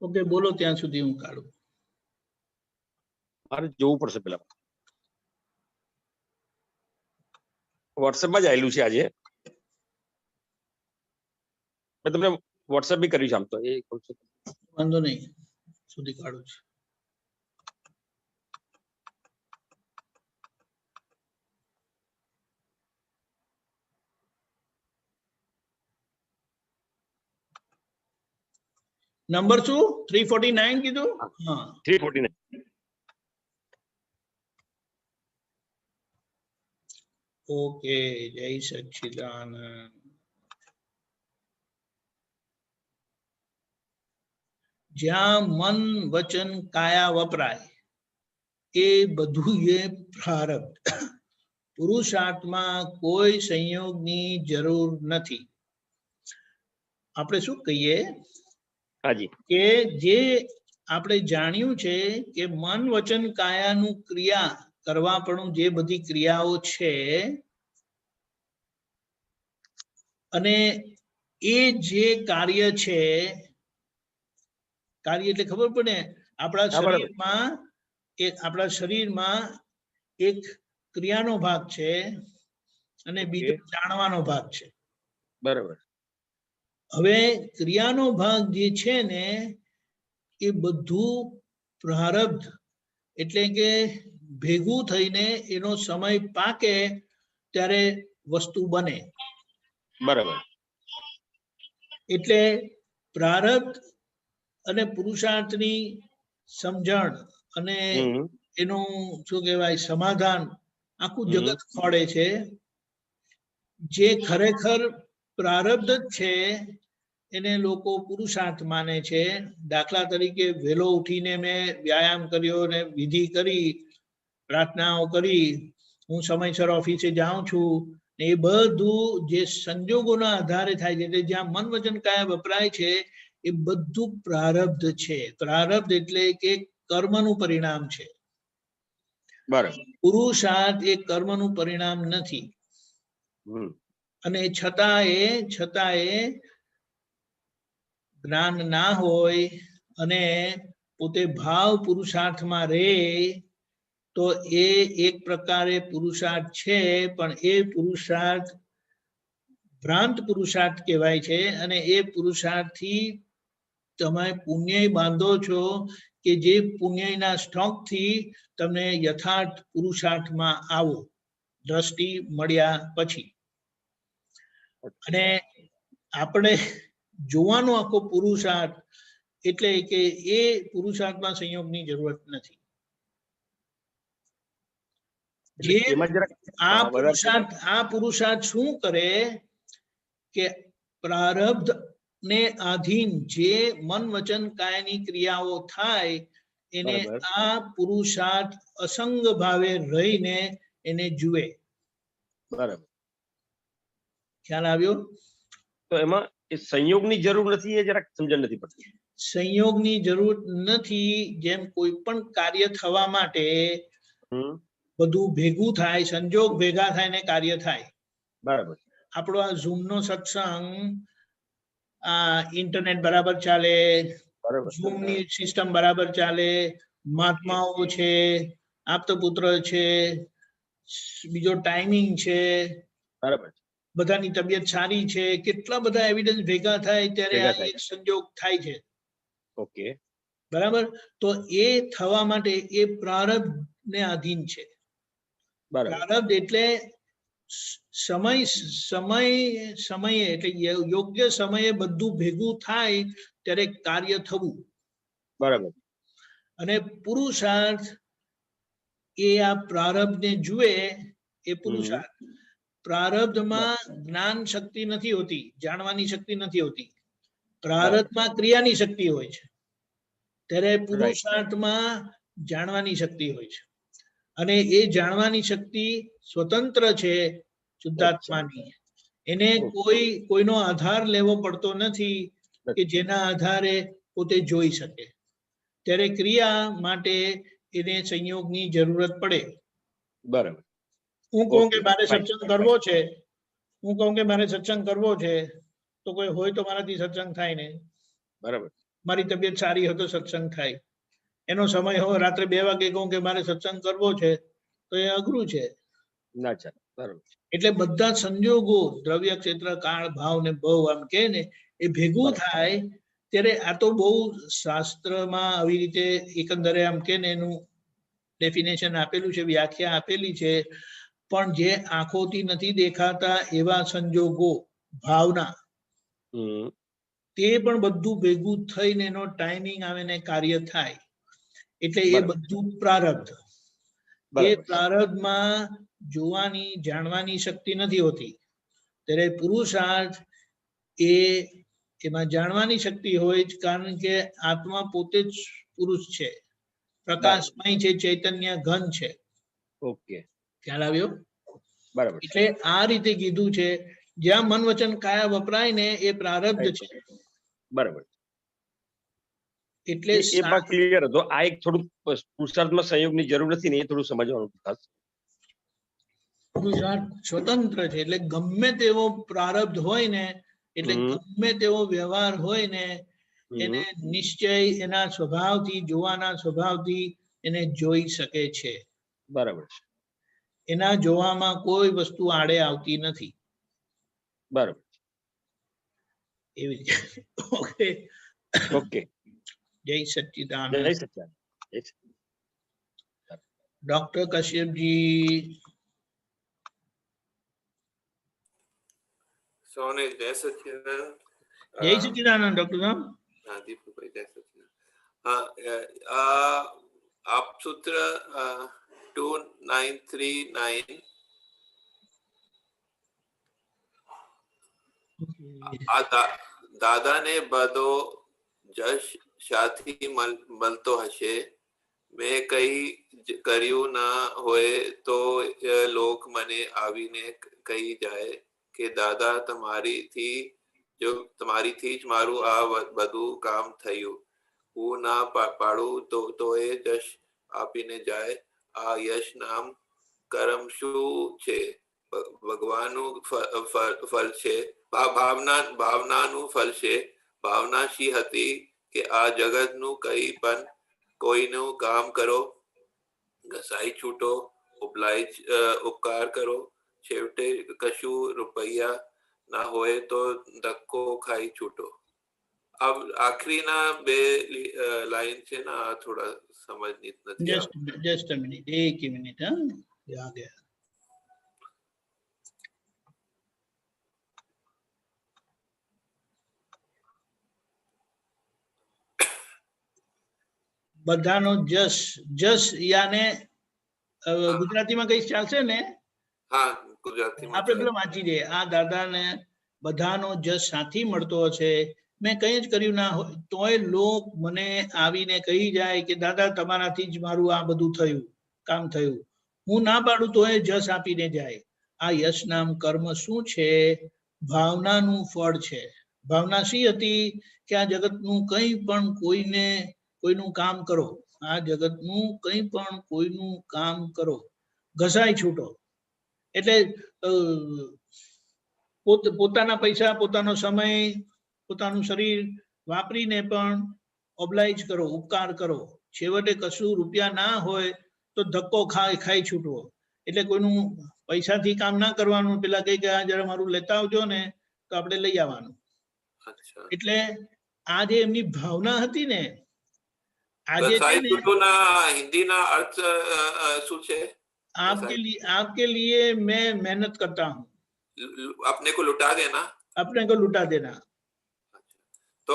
ઓકે, બોલો ત્યાં સુધી હું કાઢું. મારે જોવું પડશે પેલા. વોટ્સએપમાં જ આવેલું છે આજે. મેં તમને વોટ્સએપ બી કર્યું છે આમ તો. એ કહું છું. વાંધો નહીં, સુધી કાઢું છું. નંબર શું 349 કીધું? હા 349. ઓકે. જય સચ્ચિદાનંદ. જ્યાં મન વચન કાયા વપરાય એ બધું એ પ્રારબ્ધ. પુરુષાર્થમાં કોઈ સંયોગની જરૂર નથી. આપણે શું કહીએ હાજી. કે જે આપણે જાણ્યું છે કે મન વચન કાયાનું ક્રિયા કરવા પણ જે બધી ક્રિયાઓ છે અને એ જે કાર્ય છે, કાર્ય એટલે ખબર પડે આપણા શરીરમાં એક ક્રિયાનો ભાગ છે અને બીજો જાણવાનો ભાગ છે. બરાબર. હવે ક્રિયાનો ભાગ જે છે ને એ બધું પ્રારબ્ધ એટલે કે ભેગું થઈને એનો સમય પાકે ત્યારે વસ્તુ બને. બરાબર. એટલે પ્રારબ્ધ અને પુરુષાર્થની સમજણ અને એનું શું કહેવાય સમાધાન આખું જગત ખોળે છે. જે ખરેખર પ્રારબ્ધ જ છે એને લોકો પુરુષાર્થ માને છે. દાખલા તરીકે વહેલો ઉઠીને મેં વ્યાયામ કર્યો ને વિધિ કરી, પ્રાર્થનાઓ કરી, હું સમયસર ઓફિસે જાઉં છું, એ બધું જે સંજોગોના આધારે થાય છે. એટલે જ્યાં મન વચન કાયા વપરાય છે એ બધું પ્રારબ્ધ છે. પ્રારબ્ધ એટલે કે કર્મનું પરિણામ છે. બરાબર. પુરુષાર્થ એ કર્મનું પરિણામ નથી. અને છતાંય જ્ઞાન ના હોય અને પોતે ભાવ પુરુષાર્થમાં રહે તો એ એક પ્રકારે પુરુષાર્થ છે, પણ એ પુરુષાર્થ ભ્રાંત પુરુષાર્થ કહેવાય છે. અને એ પુરુષાર્થથી તમે પુણ્ય બાંધો છો કે જે પુણ્યના સ્ટોકથી તમને યથાર્થ પુરુષાર્થમાં આવો દ્રષ્ટિ મળ્યા પછી. અને આપણે જોવાનો આખો પુરુષાર્થ એટલે કે એ પુરુષાર્થમાં સંયોગની જરૂરત નથી. જે આ પુરુષાર્થ શું કરે કે પ્રારબ્ધ ને આધીન જે મન વચન કાયની ક્રિયાઓ થાય એને આ પુરુષાર્થ અસંગ ભાવે રહીને એને જુએ. બરાબર. ખ્યાલ આવ્યો? તો એમાં એ સંયોગની જરૂર નથી, એ જરાક સમજણ નથી પડતી. સંયોગની જરૂર નથી. જેમ કોઈ પણ કાર્ય થવા માટે બધું ભેગું થાય, સંજોગ ભેગા થાય ને કાર્ય થાય. બરાબર. આપણો આ ઝૂમ નો સત્સંગ, આ ઇન્ટરનેટ બરાબર ચાલે, ઝૂમ ની સિસ્ટમ બરાબર ચાલે, મહાત્માઓ છે, આપતપુત્ર છે, બીજો ટાઈમિંગ છે, બરાબર, બધાની તબિયત સારી છે, કેટલા બધા એવિડન્સ ભેગા થાય ત્યારે આ એક સંજોગ થાય છે. ઓકે, બરાબર. તો એ થવા માટે એ પ્રારબ્ધ ને આધીન છે. પ્રારબ્ધ એટલે સમયે એટલે યોગ્ય સમયે બધું ભેગું થાય ત્યારે કાર્ય થવું. બરાબર. અને પુરુષાર્થ એ આ પ્રારબ્ધને જુએ એ પુરુષાર્થ. પ્રારબ્ધમાં જ્ઞાન શક્તિ નથી હોતી, જાણવાની શક્તિ નથી હોતી. પ્રારબ્ધમાં ક્રિયાની શક્તિ હોય છે, ત્યારે પુરુષાર્થમાં જાણવાની શક્તિ હોય છે. અને એ જાણવાની શક્તિ સ્વતંત્ર છે શુદ્ધાત્માની. એને કોઈનો આધાર લેવો પડતો નથી કે જેના આધારે પોતે જોઈ શકે. ત્યારે ક્રિયા માટે એને સંયોગની જરૂરત પડે. બરાબર. હું કહું કે મારે સત્સંગ કરવો છે, તો કોઈ હોય તો મારાથી સત્સંગ થાય ને. બરાબર. મારી તબિયત સારી હોય તો સત્સંગ થાય. એનો સમય હોય રાત્રે 2 વાગે કહું કે મારે સત્સંગ કરવો છે તો એ અઘરું છે. ના ચાલે. બરાબર. એટલે બધા સંજોગો, દ્રવ્ય, ક્ષેત્ર, કાળ, ભાવ ને ભવ આમ કે ને એ ભેગું થાય ત્યારે આ તો બહુ શાસ્ત્રમાં આવી રીતે એકંદરે આમ કે ને એનું ડેફિનેશન આપેલું છે, વ્યાખ્યા આપેલી છે. પણ જે આંખોથી નથી દેખાતા એવા સંજોગો, ભાવના, તે પણ બધું ભેગું થઈને એનો ટાઈમિંગ આવે ને કાર્ય થાય. એટલે એ બધું પ્રારબ્ધ. એ પ્રારબ્ધમાં જોવાની, જાણવાની શક્તિ નથી હોતી. ત્યારે પુરુષાર્થ એમાં જાણવાની શક્તિ હોય જ, કારણ કે આત્મા પોતે જ પુરુષ છે, પ્રકાશમય છે, ચૈતન્ય ઘન છે. ઓકે, ખ્યાલ આવ્યો? બરાબર. એટલે આ રીતે કીધું છે. જ્યાં મન વચન કાયા વપરાય ને એ પ્રારબ્ધ છે. બરાબર. એટલે એ પણ ક્લિયર હતો. આ એક થોડું પુરુષાર્થમાં સંયોગની જરૂર નથી ને, એ થોડું સમજવાનું ખાસ. પુરુષાર્થ સ્વતંત્ર છે, એટલે ગમે તેવો પ્રારબ્ધ હોય ને, એટલે ગમે તેવો વ્યવહાર હોય ને, એને નિશ્ચય એના સ્વભાવથી, જોવાના સ્વભાવથી એને જોઈ શકે છે. બરાબર. એના જોવામાં કોઈ વસ્તુ આડે આવતી નથી. બરાબર. એવી રીતે. Okay, okay. જય સચ્ચિદાનંદ. જય સચ્ચિદાનંદ. ડॉक्टर कश्यपજી. सोने जय सच्चिदानंद. जय सच्चिदानंद डॉक्टर साहब. हाँ दीपू भाई जय सच्चिदानंद. हाँ आप सूत्र 2939 દાદાને બધો જશ શાથી મળતો હશે, મેં કઈ કર્યું ના હોય તો લોક મને આવીને કહી જાય કે દાદા તમારીથી જ મારું આ બધું કામ થયું. હું ના પાડું તો એ જશ આપીને જાય. આ યશ નામ કર્મ શું છે? ભગવાનનું ફળ છે, ભાવનાનું ફળ છે. ભાવના શી હતી કે આ જગતનું કઈ પણ કોઈનું કામ કરો, ઘસાઈ છૂટો, ઉપકાર કરો, છેવટે કશું રૂપિયા ના હોય તો ધક્કો ખાઈ છૂટો. अब आखिरी ना बे लाइन છે ને આ થોડા સમજની નથી. જસ્ટ અ મિનિટ, એક મિનિટ. હા, આ ગયા. બધાનો જશ, જશ યાને ગુજરાતીમાં કઈ ચાલશે ને? હા, ગુજરાતીમાં આપણે પેલા વાંચી દે. આ દાદાને બધાનો જશ સાથી મળતો હશે, મેં કંઈ જ કર્યું ના હોય તોય લોક મને આવીને કહી જાય કે દાદા તમારાથી જ મારું આ બધું થયું, કામ થયું. હું ના પાડું તોય જશ આપીને જાય. આ યશ નામ કર્મ શું છે? ભાવનાનું ફળ છે. ભાવના શી હતી કે આ જગતનું કંઈ પણ કોઈનું કામ કરો, આ જગતનું કંઈ પણ કોઈનું કામ કરો, ઘસાઈ છૂટો. એટલે પોતાના પૈસા, પોતાનો સમય, પોતાનું શરીર વાપરીને પણ ઓબ્લાઇજ કરો, ઉપકાર કરો. છેવટે કશું રૂપિયા ના હોય તો ધક્કો ખાઈ છૂટવો. એટલે કોઈનું પૈસાથી કામ ના કરવાનું. પેલા કઈ કે આ જરા મારું લેતા આવજો ને, તો આપણે લઈ આવવાનું. એટલે આ જે એમની ભાવના હતી ને, આજે હિન્દીના અર્થ શું છે? आपके लिए मैं मेहनत करता हूँ, अपने को लुटा देना, अपने को लुटा देना. तो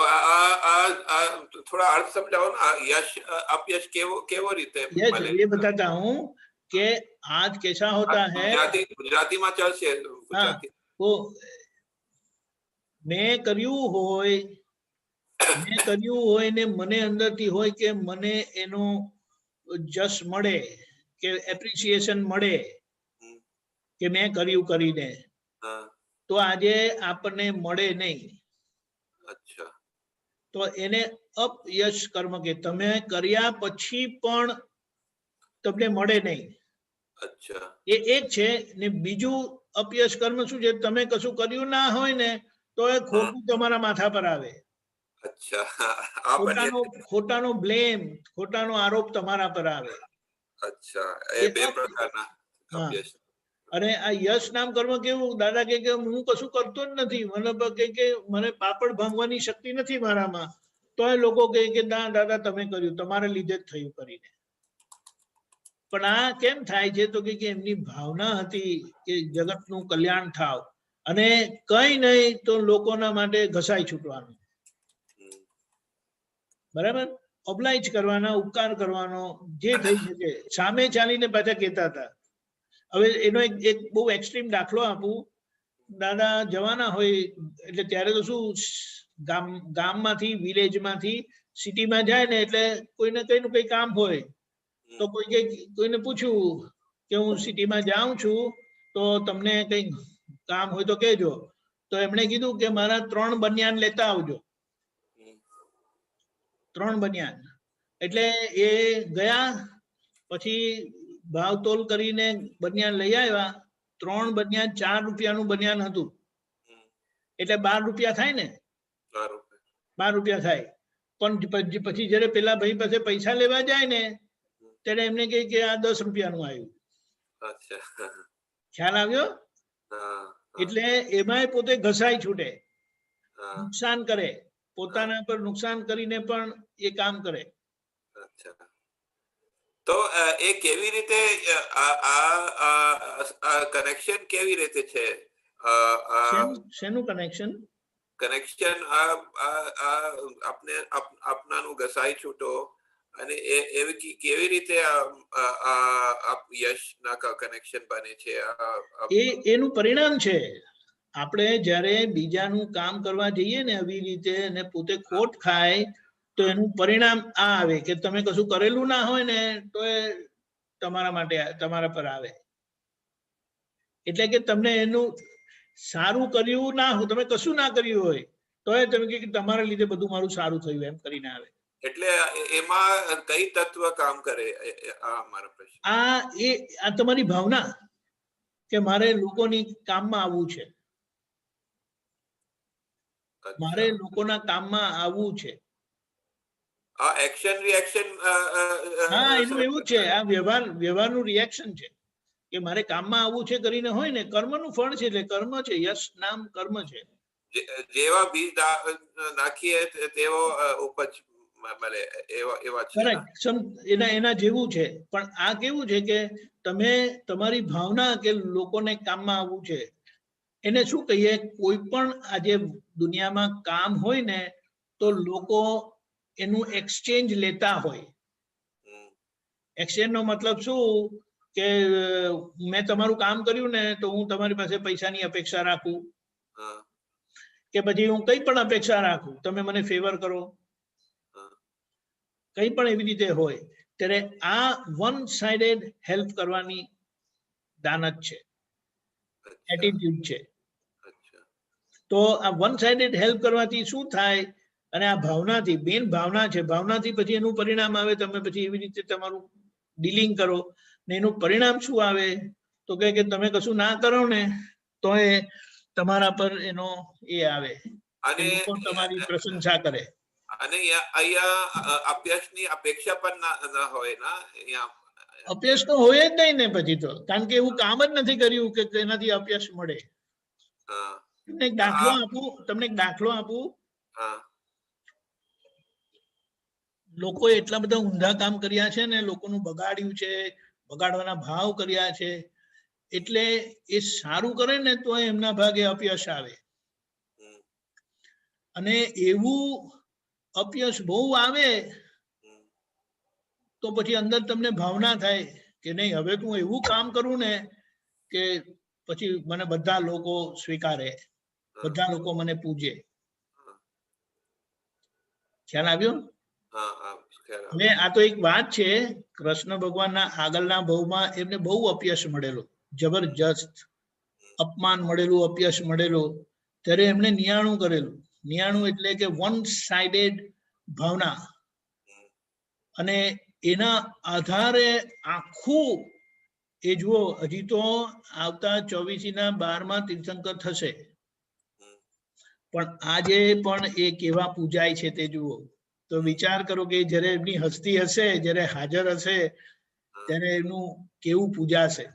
थोड़ा अर्थ समझाओ ना. यश अपयश केवो रीते ये बताता हूँ कि आज कैसा होता है. गुजराती में चलશે. वो મેં કર્યું હોય ને મને અંદરથી હોય કે મને એનો જશ મળે કે એપ્રિસિએશન મળે કે મેં કર્યું કરીને, તો આજે આપણને મળે નહીં. તો એને અપયશ કર્મ કે તમે કર્યા પછી પણ તમને મળે નહીં. એ એક છે. ને બીજું અપયશ કર્મ શું છે? તમે કશું કર્યું ના હોય ને તો એ ખોટું તમારા માથા પર આવે. ખોટાનો બ્લેમ, ખોટાનો આરોપ તમારા પર આવે. અને આ યશ નામ કર્મ કેવું? દાદા કે હું કશું કરતો જ નથી, મતલબ કે મને પાપડ ભાંગવાની શક્તિ નથી મારામાં, તો એ લોકો કે દાદા તમે કર્યું, તમારા લીધે જ થયું કરીને. પણ આ કેમ થાય છે? તો કે એમની ભાવના હતી કે જગતનું કલ્યાણ થાવ, અને કઈ નહીં તો લોકોના માટે ઘસાઈ છૂટવાનું. બરાબર? ઓબ્લાઇજ કરવાના, ઉપકાર કરવાનો, જે થઈ શકે. સામે ચાલીને પાછા કહેતા હતા. હવે એનો એક બહુ એક્સ્ટ્રીમ દાખલો આપું. દાદા જવાના હોય એટલે ત્યારે તો શું, ગામમાંથી, વિલેજમાંથી સિટીમાં જાય ને એટલે કોઈને કઈનું કઈ કામ હોય તો કોઈને પૂછ્યું કે હું સિટીમાં જાઉં છું તો તમને કઈ કામ હોય તો કહેજો. તો એમણે કીધું કે મારા 3 બનિયાન લેતા આવજો. 3 બનિયાન. એટલે એ ગયા, પછી ભાવતોલ કરીને બનિયાન લઈ આવ્યા. 3 બનિયાન 4 રૂપિયાનું બનિયાન હતું, એટલે 12 રૂપિયા થાય ને. 12 રૂપિયા થાય. પણ પછી જયારે પેલા ભાઈ પાસે પૈસા લેવા જાય ને ત્યારે એમને કહે કે આ 10 રૂપિયાનું આવ્યું. ખ્યાલ આવ્યો? એટલે એમાંય પોતે ઘસાઈ છૂટે, નુકસાન કરે, પોતાના પર નુકસાન કરીને પણ એ કામ કરે. તો એ કેવી રીતે આ કનેક્શન કેવી રીતે છે? શેનું કનેક્શન? કનેક્શન આપને આપનાનું ઘસાઈ છૂટો, અને એવી કેવી રીતે યશ ના કનેક્શન બને છે? એનું પરિણામ છે. આપણે જયારે બીજાનું કામ કરવા જઈએ ને આવી રીતે, અને પોતે ખોટ ખાય તો એનું પરિણામ આ આવે કે તમે કશું કરેલું ના હોય ને તો એ તમારા માટે, તમારા પર આવે. એટલે કે તમને એનું સારું કર્યું ના હોય, તમે કશું ના કર્યું હોય તો એ તમે કે તમારા લીધે બધું મારું સારું થયું એમ કરીને આવે. એટલે એમાં કઈ તત્વ કામ કરે? આ મારો પ્રશ્ન. આ તમારી ભાવના. કે મારે લોકોની કામમાં આવવું છે, મારે અચ્છા. લોકોના કામમાં આવવું છે. આ એક્શન રિએક્શન હા, એનું એવું છે, આ વ્યવહારનું રિએક્શન છે કે મારે કામમાં આવવું છે કરીને હોય ને, કર્મનું ફળ છે, એટલે કર્મ છે, યશ નામ કર્મ છે. જેવા બીજ નાખીએ તેવો ઉપજ મળે, એવા છે ને? કરેક્ટ, એના જેવું છે. પણ આ કેવું છે કે તમે તમારી ભાવના કે લોકોને કામમાં આવવું છે, એને શું કહીએ, કોઈ પણ આજે દુનિયામાં કામ હોય ને તો લોકો એનું એક્સચેન્જ લેતા હોય. એક્સચેન્જ નો મતલબ શું કે મેં તમારું કામ કર્યું ને તો હું તમારી પાસે પૈસાની અપેક્ષા રાખું, કે પછી હું કઈ પણ અપેક્ષા રાખું, તમે મને ફેવર કરો, કઈ પણ એવી રીતે હોય. ત્યારે આ વન સાઇડેડ હેલ્પ કરવાની દાનત છે, એટીટ્યુડ છે. તો આ વન સાઇડેડ હેલ્પ કરવાથી શું થાય, અને આ ભાવનાથી, મેન ભાવના છે, ભાવનાથી પછી એનું પરિણામ આવે, તમે પછી એવી રીતે તમારું ડીલિંગ કરો ને એનું પરિણામ શું આવે, તો કે તમે કશું ના કરો ને તો એ તમારા પર એનો એ આવે, અને લોકો તમારી પ્રશંસા કરે. અને અહીંયા અભ્યાસની અપેક્ષા પણ ના હોય ને અહીંયા? અભ્યાસ તો હોય જ નહીં ને પછી તો, કારણ કે એવું કામ જ નથી કર્યું કે એનાથી અભ્યાસ મળે. તમને એક દાખલો આપું, લોકોએ એટલા બધા ઊંધા કામ કર્યા છે ને, લોકોનું બગાડ્યું છે, બગાડવાના ભાવ કર્યા છે, એટલે એ સારું કરે ને તો એમના ભાગે અપયશ આવે. અને એવું અપયશ બહુ આવે તો પછી અંદર તમને ભાવના થાય કે નહીં, હવે તું એવું કામ કરું ને કે પછી મને બધા લોકો સ્વીકારે, બધા લોકો મને પૂજે. ખ્યાલ આવ્યો? હવે આ તો એક વાત છે, કૃષ્ણ ભગવાનના આગળના ભાવમાં એમને બહુ અપયશ મળેલું, જબરજસ્ત અપમાન મળેલું, અપયશ મળેલું. ત્યારે એમણે નિયાણું કરેલું. નિયાણું એટલે કે વન સાઇડેડ ભાવના, અને એના આધારે આખું એ જુઓ, હજી તો આવતા 24/12 તીર્થંકર થશે, પણ આજે પણ એ કેવા પૂજાય છે તે જુઓ. તો વિચાર કરો કે જ્યારે એમની હસ્તી હશે, જ્યારે હાજર હશે, ત્યારે એનું કેવું પૂજાશે,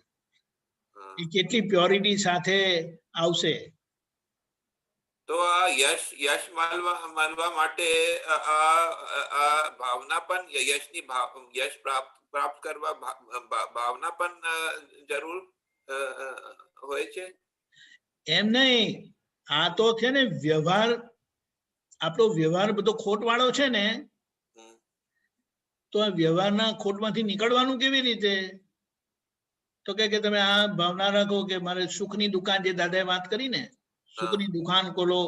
એ કેટલી પ્યોરિટી સાથે આવશે. તો આ યશ માનવા માટે આ ભાવના પણ યશ પ્રાપ્ત કરવા ભાવના પણ જરૂર હોય છે? એમ નહીં, આ તો છે ને વ્યવહાર, આપણો વ્યવહાર બધો ખોટ વાળો છે ને, તો આ વ્યવહારના ખોટમાંથી નીકળવાનું કેવી રીતે? તો કે તમે આ ભાવના રાખો કે મારે સુખની દુકાન, જે દાદાએ વાત કરી ને, સુખની દુકાન ખોલો,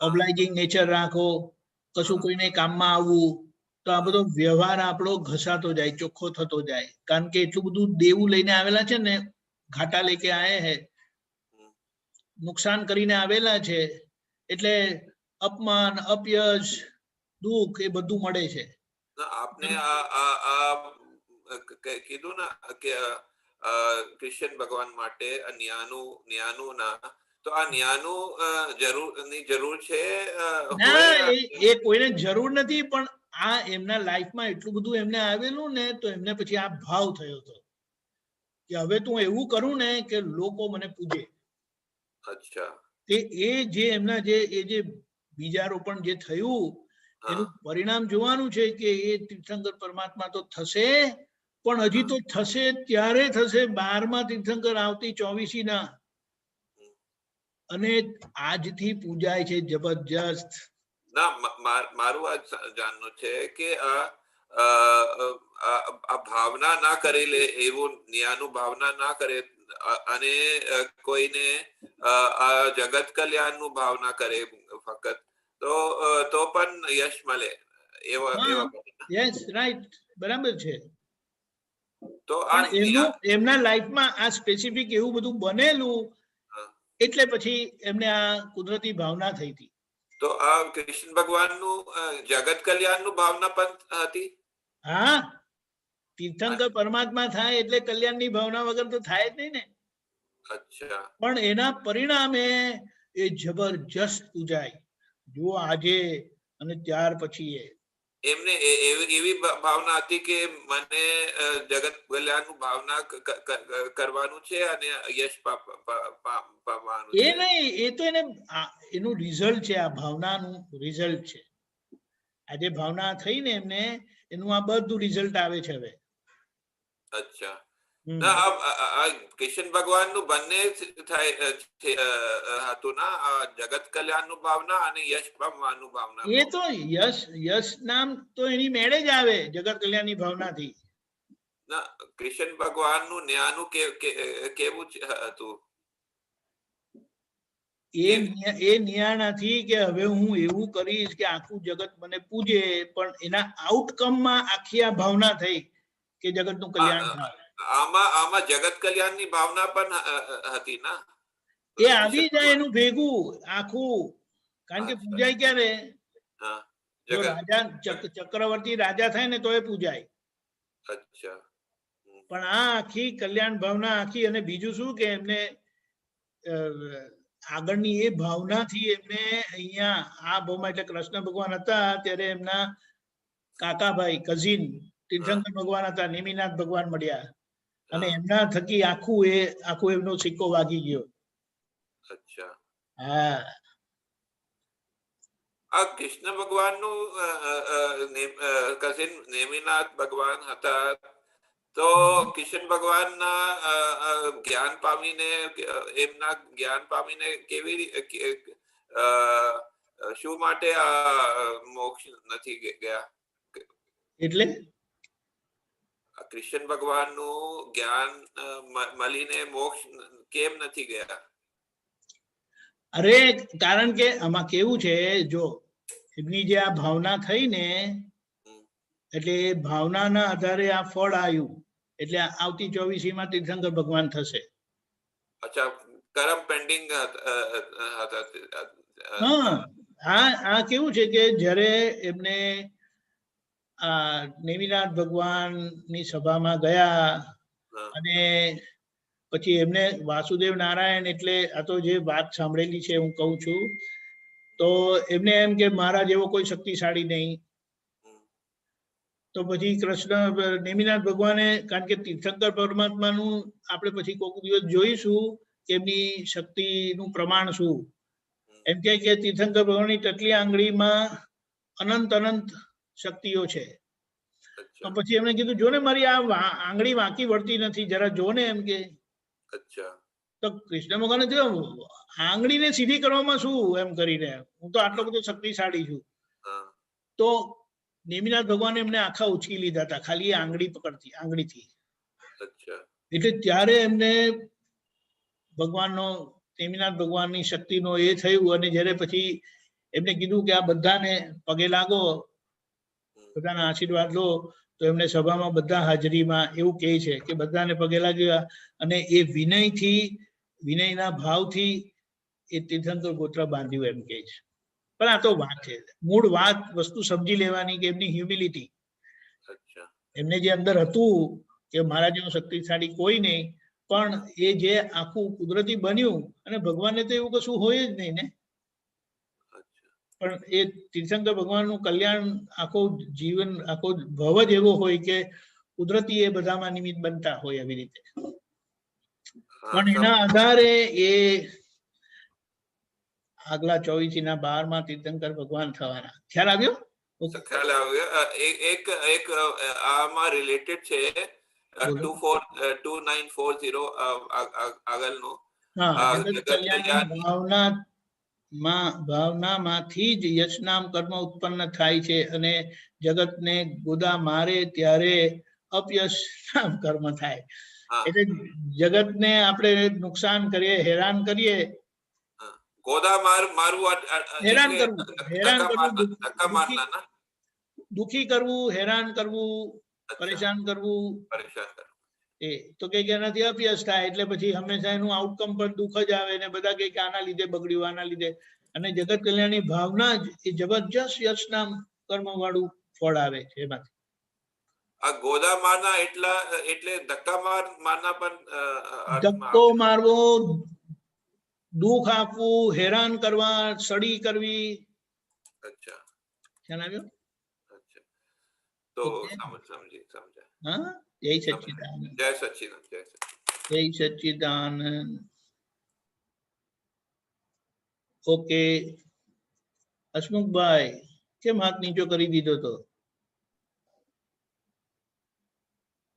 ઓબ્લાઇજિંગ નેચર રાખો, કશું કોઈને કામમાં આવવું, તો આ બધો વ્યવહાર આપણો ઘસાતો જાય, ચોખ્ખો થતો જાય. કારણ કે એટલું બધું દેવું લઈને આવેલા છે ને, ઘાટા લેકે આયે હે, નુકસાન કરીને આવેલા છે, એટલે અપમાન, અપયશ, દુઃખ એ બધું મળે છે. આપને કીધું ને કે કૃષ્ણ ભગવાન માટે ન્યાનું ના, તો આ ન્યાનું જરૂર છે? એ કોઈને જરૂર નથી, પણ આ એમના લાઈફમાં એટલું બધું એમને આવેલું ને, તો એમને પછી આ ભાવ થયો હતો કે હવે તું એવું કરું ને કે લોકો મને પૂજે. અચ્છા. એ જે એમના જે બીજારોપણ જે થયું, એનું પરિણામ જોવાનું છે કે એ તીર્થંકર પરમાત્મા તો થશે, પણ હજી તો થશે ત્યારે થશે 12મા તીર્થંકર આવતી 24ના, અને આજથી પૂજાય છે જબરજસ્ત. ના, મારું આ જાણવું છે કે આ ભાવના ના કરી લે, એવું ન્યાનું ભાવના ના કરે, અને કોઈને આ જગત કલ્યાણ નું ભાવના કરે ફક્ત, તો પણ યશ મળે. યસ, રાઈટ, બરાબર છે. તો એમના લાઈફમાં આ સ્પેસિફિક એવું બધું બનેલું, એટલે પછી એમને આ કુદરતી ભાવના થઈ હતી. તો આ કૃષ્ણ ભગવાન નું જગત કલ્યાણ નું ભાવના પણ હતી? હા, તીર્થંકર પરમાત્મા થાય એટલે કલ્યાણની ભાવના વગર તો થાય જ નહીં ને. અચ્છા પણ એના પરિણામે એ જબરજસ્ત પૂજાય. જો આજે અને ત્યાર પછી એમને એવી ભાવના હતી કે મને જગત કલ્યાણનું ભાવના કરવાનું છે અને યશ પામવાનું એ છે. નહીં, એ તો એને એનું રિઝલ્ટ છે, આ ભાવનાનું રિઝલ્ટ છે. આજે ભાવના થઈ ને એમને, એનું આ બધું રિઝલ્ટ આવે છે હવે. અચ્છા ના કૃષ્ણ ભગવાન નું બંને થાય હતું ના, જગત કલ્યાણ નું ભાવના અને યશ પામવાનું ભાવના. એ તો યશ નામ તો એની મેળે જ આવે જગત કલ્યાણની ભાવનાથી. ના કૃષ્ણ ભગવાન નું ન્યાનું કેવું હતું? એ ન્યાનાથી કે હવે હું એવું કરીશ કે આખું જગત મને પૂજે, પણ એના આઉટકમમાં આખી આ ભાવના થઈ કે જગત નું કલ્યાણ થાય. આમાં જગત કલ્યાણ ની ભાવના પણ હતી ના, એ આવી જાય એનું ભેગું આખું. કારણ કે પૂજાય ક્યારે? જો રાજા ચક્રવર્તી રાજા થાય ને તો એ પૂજાય. અચ્છા. પણ આ આખી કલ્યાણ ભાવના આખી, અને બીજું શું કે એમને આગળની એ ભાવનાથી એમને અહીંયા આ ભાવમાં, એટલે કૃષ્ણ ભગવાન હતા ત્યારે એમના કાકાભાઈ કઝિન તીર્થંકર ભગવાન હતા, નેમિનાથ ભગવાન મળ્યા અને એમના થકી આખું એમનો સિક્કો વાગી ગયો. અચ્છા. હા, આ કૃષ્ણ ભગવાન નું કઝિન નેમિનાથ ભગવાન હતા, તો કૃષ્ણ ભગવાન ના જ્ઞાન પામીને, એમના જ્ઞાન પામીને કેવી શું માટે આ મોક્ષ નથી ગયા? એટલે કૃષ્ણ ભગવાન નું જ્ઞાન મળીને મોક્ષ કેમ નથી ગયા? અરે કારણ કે આમાં કેવું છે, જો એમની જે આ ભાવના થઈ ને, એટલે ભાવનાના આધારે આ ફળ આવ્યું. એટલે આવતી 24મી માં તીર્થંકર ભગવાન થશે. અચ્છા, કર્મ પેન્ડિંગ હા, આ કેવું છે કે જ્યારે એમને આ નેમિનાથ ભગવાન ની સભામાં ગયા અને પછી એમને વાસુદેવ નારાયણ, એટલે આ તો જે વાત સાંભળેલી છે હું કહું છું, તો એમને એમ કે મારા જેવો કોઈ શક્તિશાળી નહીં. તો પછી કૃષ્ણ નેમિનાથ ભગવાને, કારણ કે તીર્થંકર પરમાત્માનું આપણે પછી કોઈક દિવસ જોઈશું કે એમની શક્તિનું પ્રમાણ શું. એમ કે તીર્થંકર ભગવાનની ટટલી આંગળીમાં અનંત શક્તિઓ છે. તો પછી એમણે કીધું, જો ને મારી આ આંગળી વાંકી વળતી નથી, જરા જો ને, એમ કે. તો કૃષ્ણ ભગવાને કહ્યું, આંગળીને સીધી કરવામાં શું એમ કરીને, હું તો આટલો બધો શક્તિશાળી છું. તો નેમિનાથ ભગવાને એમને આખા ઉચકી લીધા હતા, ખાલી આંગળીથી. એટલે ત્યારે એમને ભગવાનનો, નેમિનાથ ભગવાનની શક્તિનો એ થયું. અને જ્યારે પછી એમને કીધું કે આ બધાને પગે લાગો, બધાના આશીર્વાદ લો, તો એમને સભામાં બધા હાજરીમાં એવું કહે છે કે બધાને પગે લાગ્યા અને એ વિનયના ભાવથી એ તીર્થંકર ગોત્ર બાંધ્યું એમ કહે છે. પણ આ તો વાત છે, મૂળ વાત વસ્તુ સમજી લેવાની કે એમની હ્યુમિલિટી, એમને જે અંદર હતું કે મારા જેવું શક્તિશાળી કોઈ નહીં, પણ એ જે આખું કુદરતી બન્યું, અને ભગવાનને તો એવું કશું હોય જ નહીં ને, પણ એ તીર્થંકર ભગવાનનું કલ્યાણ આખું જીવન, આખો ભવ જ એવો હોય કે કુદરતી એ બધામાં નિમિત્ત બનતા હોય આવી રીતે. પણ એના આધારે એ આગલા 24/12 માં તીર્થંકર ભગવાન થવાના. ખ્યાલ આવ્યો? ખ્યાલ આવ્યો. એક આમાં રિલેટેડ છે 2940 આગળનું. ભાવનામાંથી જ યશનામ કર્મ ઉત્પન્ન થાય છે, અને જગતને ગોદા મારે ત્યારે અપયશ નામ કર્મ થાય. એટલે જગતને આપણે નુકસાન કરીએ, હેરાન કરીએ, દુખી કરવું, હેરાન કરવું, પરેશાન કરવું, એ તો કઈક એનાથી અપયશ થાય. એટલે પછી હંમેશા એનું આઉટકમ પર દુઃખ જ આવે ને બધા કઈક આના લીધે બગડ્યું, આના લીધે. અને જગત કલ્યાણની ભાવના જ એ જબરજસ્ત યશ નામ કર્મ વાળું ફળ આવે છે એમાંથી. આ ગોદા મારના એટલે ધક્કા મારના પણ ધક્કો મારવો, દુઃખ આપવું, હેરાન કરવા, સડી કરવી. અચ્છા ખ્યાલ આવ્યો? અચ્છા તો Okay. સમજાય. હા, જય સચ્ચિદાનંદ. જય સચ્ચિદાનંદ. જય સચ્ચિદાનંદ. જય સચ્ચિદાનંદ. ઓકે, હસમુખભાઈ કેમ હાથ નીચો કરી દીધો તો?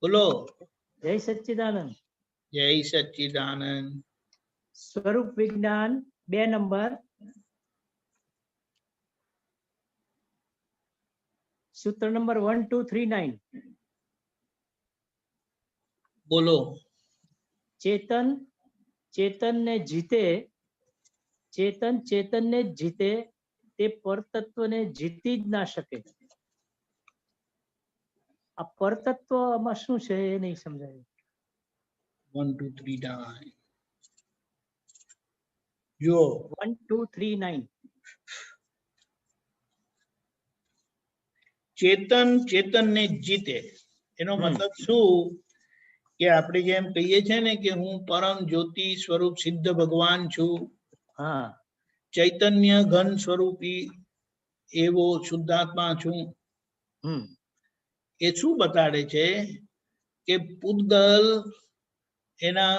બોલો. જય સચ્ચિદાનંદ. જય સચ્ચિદાનંદ. સ્વરૂપ વિજ્ઞાન 2 નંબર, સૂત્ર નંબર 1239. બોલો. ચેતન ચેતનને જીતે, ચેતન ચેતનને જીતે તે પરતત્વને જીતી જ ના શકે. આ પરતત્વ આમાં શું છે એ નહીં સમજાયું. 1 2 3 9 જો 1239. ચેતન ચેતનને જીતે એનો મતલબ શું કે આપણે જેમ કહીએ છીએ ને કે હું પરમ જ્યોતિ સ્વરૂપ સિદ્ધ ભગવાન છું, હા, ચૈતન્ય ઘન સ્વરૂપી એવો શુદ્ધાત્મા છું. એ શું બતાડે છે કે પૂતગલ એના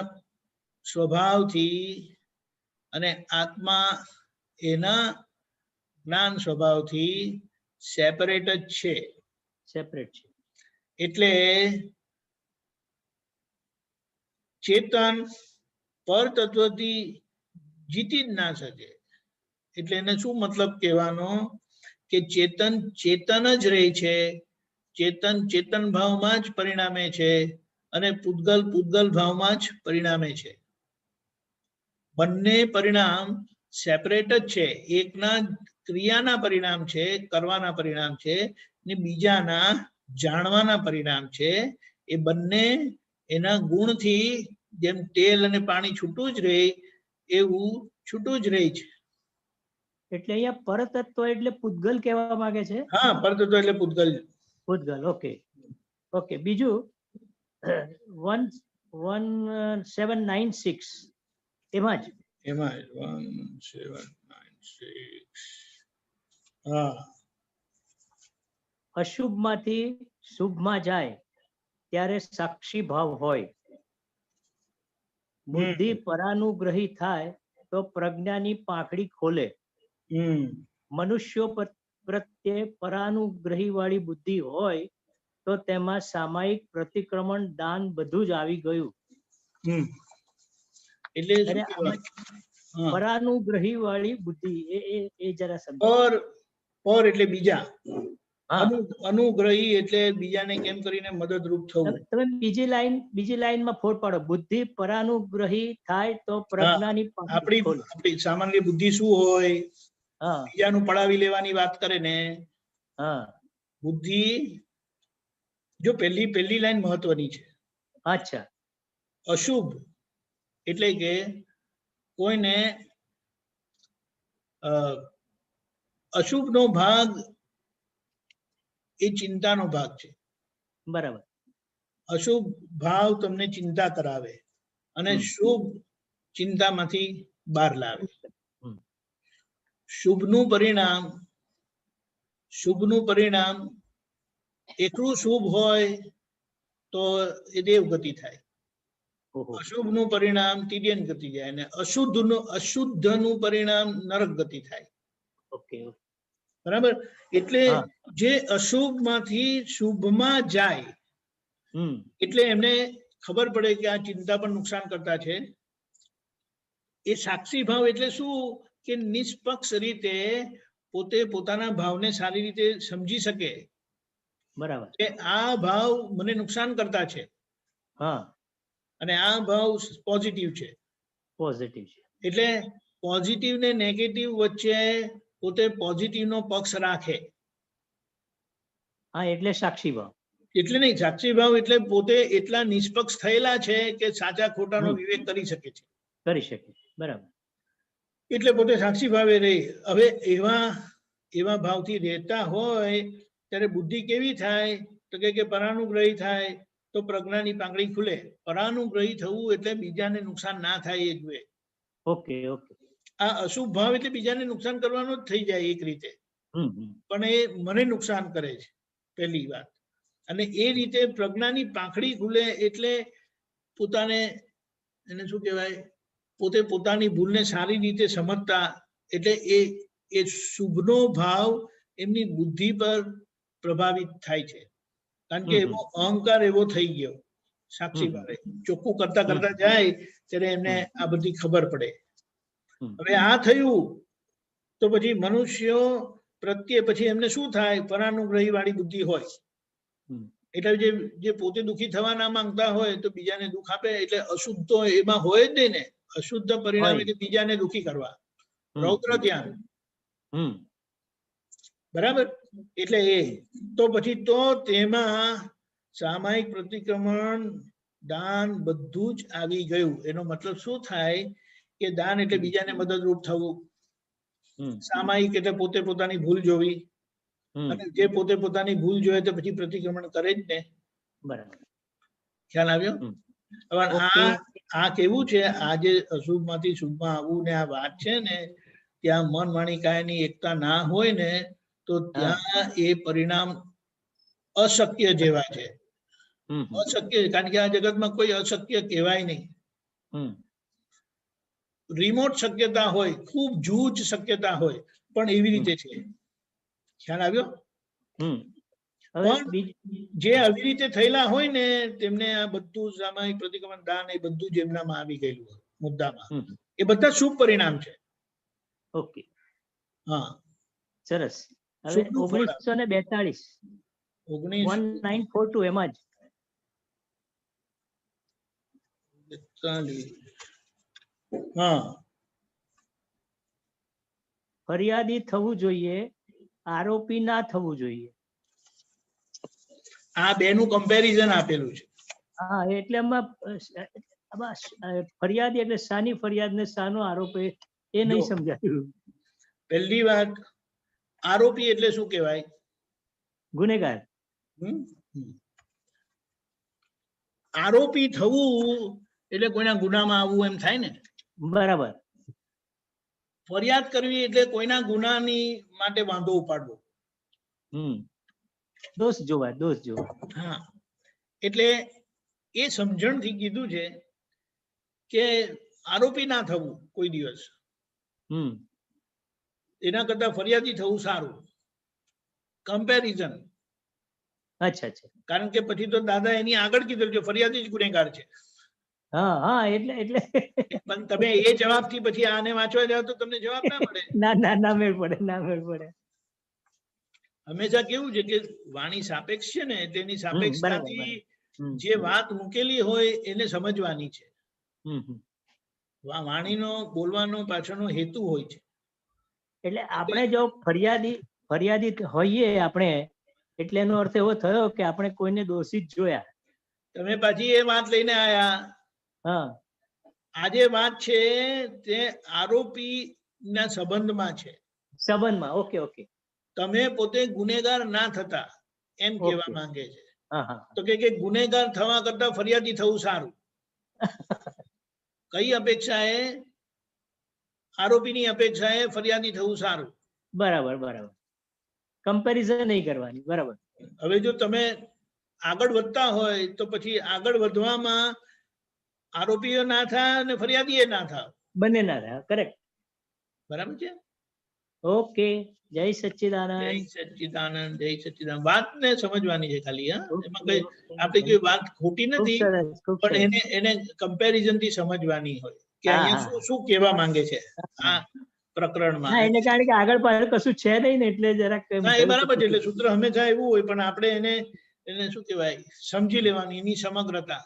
સ્વભાવથી અને આત્મા એના જ્ઞાન સ્વભાવથી સેપરેટ જ છે. સેપરેટ છે. એટલે ચેતન પર તત્વથી જીતી જ ના શકે. એટલે એને શું મતલબ કહેવાનો કે ચેતન ચેતન જ રહે છે, ચેતન ચેતન ભાવમાં જ પરિણામે છે અને પૂતગલ પૂતગલ ભાવમાં જ પરિણામે છે. બંને પરિણામ સેપરેટ જ છે. એકના ક્રિયાના પરિણામ છે, કરવાના પરિણામ છે, ને બીજાના જાણવાના પરિણામ છે. એ બંને એના ગુણથી જેમ તેલ અને પાણી છૂટું જ રહે એવું છૂટું જ રહે છે. એટલે અહીંયા પરતત્વ એટલે પૂતગલ કહેવા માંગે છે. હા, પરતત્વ એટલે પૂતગલ. પૂતગલ. Okay okay. બીજું 1796 એમાં જ 1796. હા, અશુભમાંથી શુભમાં જાય ત્યારે સાક્ષી ભાવ હોય. બુદ્ધિ પરાનુગ્રહી થાય તો પ્રજ્ઞાની પાંખડી ખોલે. મનુષ્યો પ્રત્યે પરાનુગ્રહી વાળી બુદ્ધિ હોય તો તેમાં સામાયિક પ્રતિક્રમણ દાન બધું જ આવી ગયું. એટલે પરાનુગ્રહી વાળી બુદ્ધિ એ જરા સમજો. પર એટલે બીજા, અનુગ્રહી એટલે બીજાને કેમ કરીને મદદરૂપ થવું. તમે બીજી લાઈનમાં ફોડ પાડો. બુદ્ધિ પરાનુગ્રહી થાય તો પ્રજ્ઞાની આપણી સામાન્ય બુદ્ધિ શું હોય? બીજાનું પડાવી લેવાની વાત કરે ને. બુદ્ધિ જો પહેલી લાઈન મહત્વની છે. અચ્છા. અશુભ એટલે કે કોઈને અશુભ નો ભાગ એ ચિંતાનો ભાગ છે. બરાબર. અશુભ ભાવ તમને ચિંતા કરાવે અને શુભ ચિંતામાંથી બહાર લાવે. શુભનું પરિણામ એકલું શુભ હોય તો એ દેવગતિ થાય. અશુભનું પરિણામ તિર્યન ગતિ જાય અને અશુદ્ધનું પરિણામ નરક ગતિ થાય. બરાબર. એટલે જે અશુભમાંથી શુભમાં જાય એટલે એમને ખબર પડે કે આ ચિંતા પણ નુકસાન કરતા છે. એ સાક્ષી ભાવ એટલે શું કે નિષ્પક્ષ રીતે પોતે પોતાના ભાવને સારી રીતે સમજી શકે. બરાબર. કે આ ભાવ મને નુકસાન કરતા છે અને આ ભાવ પોઝિટિવ છે. એટલે પોઝિટિવ ને નેગેટિવ વચ્ચે પોતે પોઝિટિવ નો પક્ષ રાખે. હા, એટલે સાક્ષી ભાવ. એટલે નહીં, સાક્ષી ભાવ એટલે પોતે એટલા નિષ્પક્ષ થયેલા છે કે સાચા ખોટાનો વિવેક કરી શકે છે. કરી શકે. બરાબર. એટલે પોતે સાક્ષી ભાવે રહે. હવે એવા ભાવથી રહેતા હોય ત્યારે બુદ્ધિ કેવી થાય તો કે પરાનુગ્રહી થાય તો પ્રજ્ઞાની પાંખડી ખુલે. પરાનુગ્રહી થવું એટલે બીજાને નુકસાન ના થાય એ જુએ. Okay okay. આ અશુભ ભાવ એટલે બીજાને નુકસાન કરવાનો જ થઈ જાય એક રીતે, પણ એ મને નુકસાન કરે છે પહેલી વાત. અને એ રીતે પ્રજ્ઞાની પાંખડી ખુલે એટલે પોતાને એને શું કહેવાય, પોતે પોતાની ભૂલને સારી રીતે સમજતા, એટલે એ શુભનો ભાવ એમની બુદ્ધિ પર પ્રભાવિત થાય છે. કારણ કે એવો અહંકાર એવો થઈ ગયો સાક્ષી વાળે, ચોખ્ખું કરતા કરતા જાય ત્યારે એમને આ બધી ખબર પડે. હવે આ થયું તો પછી મનુષ્યો પ્રત્યે પછી એમને શું થાય, પરાનુગ્રહી વાળી બુદ્ધિ હોય એટલે જે પોતે દુઃખી થવા ના માંગતા હોય તો બીજાને દુઃખ આપે, એટલે અશુદ્ધ તો એમાં હોય જ નહીં ને. અશુદ્ધ પરિણામ એટલે બીજાને દુઃખી કરવા, રૌદ્ર ધ્યાન. બરાબર. એટલે એ તો પછી તો તેમાં સામાયિક પ્રતિક્રમણ, દાન બધું જ આવી ગયું. એનો મતલબ શું થાય કે દાન એટલે બીજાને મદદરૂપ થવું, સામાયિક એટલે પોતે પોતાની ભૂલ જોવી, અને જે પોતે પોતાની ભૂલ જોવે તો પછી પ્રતિક્રમણ કરે જ ને. બરાબર. ખ્યાલ આવ્યો? હવે આ કેવું છે, આ જે અશુભ માંથી શુભમાં આવવું ને આ વાત છે ને, ત્યાં મન વાણી કાયની એકતા ના હોય ને તો ત્યાં એ પરિણામ અશક્ય જેવા છે. અશક્ય, કારણ કે આ જગતમાં કોઈ અશક્ય કહેવાય નહીં. રિમોટ શક્યતા હોય, ખૂબ જૂજ શક્યતા હોય, પણ એવી રીતે છે. ખ્યાલ આવ્યો? પણ જે આવી રીતે થયેલા હોય ને તેમને આ બધું સામાયિક પ્રતિક્રમણ, દાન એ બધું જ એમનામાં આવી ગયેલું હોય મુદ્દામાં. એ બધા શુભ પરિણામ છે. ઓકે. હા, સરસ. હવે 1942 1942 એમાં જ હા, ફરિયાદી થવું જોઈએ, આરોપી ના થવું જોઈએ. આ બેનું કમ્પેરિઝન આપેલું છે. હા, એટલે એમાં ફરિયાદી એટલે શાની ફરિયાદ ને શાનો આરોપ એ નહીં સમજાયું. પહેલી વાત, આરોપી એટલે શું કહેવાય? ગુનેગાર. આરોપી થવું એટલે કોઈના ગુનામાં આવવું એમ થાય ને. બરાબર. ફરિયાદ કરવી એટલે કોઈના ગુનાની માટે વાંધો ઉપાડવો. દોષ જોવા, દોષ જોવા. હા, એટલે એ સમજણથી કીધું છે કે આરોપી ના થવું કોઈ દિવસ. એના કરતા ફરિયાદી થવું સારું. કમ્પેરિઝન. અચ્છા અચ્છા. કારણ કે પછી તો દાદા એની આગળ કીધું કે ફરિયાદી જ ગુનેગાર છે. હા હા, એટલે પણ તમે એ જવાબથી પછી આને વાંચવા જાવ તો તમને જવાબ ના મળે. ના મેળ પડે, ના મેળ પડે. હંમેશા કેવું છે કે વાણી સાપેક્ષ છે ને, તેની સાપેક્ષતાથી જે વાત મૂકેલી હોય એને સમજવાની છે. વાણીનો બોલવાનો પાછળનો હેતુ હોય છે. એટલે આપણે જો ફરિયાદી હોઈએ આપણે, એટલે એનો અર્થ એવો થયો કે આપણે કોઈને દોષિત જોયા. તમે પછી એ વાત લઈને આયા. હા, આજે વાત છે તે આરોપી ના સંબંધમાં છે. સંબંધમાં. Okay okay. તમે પોતે ગુનેગાર ના થતા એમ કહેવા માંગે છે. તો કે ગુનેગાર થવા કરતા ફરિયાદી થવું સારું. કઈ અપેક્ષાએ? આરોપીની અપેક્ષાએ ફરિયાદી થવું સારું. બરાબર બરાબર. કમ્પેરિઝન નહીં કરવાની. બરાબર. હવે જો તમે આગળ વધતા હોય તો પછી આગળ વધવામાં આરોપીઓ ના થાય અને ફરિયાદી ના થાય. બંને ના થાય. કરેક્ટ. બરાબર છે. ઓકે. જય સચ્ચિદાનંદ. જય સચ્ચિદાનંદ. જય સચ્ચિદાનંદ. વાતને સમજવાની છે ખાલી. એમાં કઈ આપણી કોઈ વાત ખોટી નથી, પણ એને કમ્પેરિઝન થી સમજવાની હોય કે અહીંયા શું કહેવા માંગે છે આ પ્રકરણમાં. એટલે કારણ કે આગળ પાછળ કશું છે નહીં ને, એટલે જરાક એ બરાબર છે. એટલે સૂત્ર હંમેશા એવું હોય, પણ આપણે એને શું કહેવાય સમજી લેવાની, એની સમગ્રતા.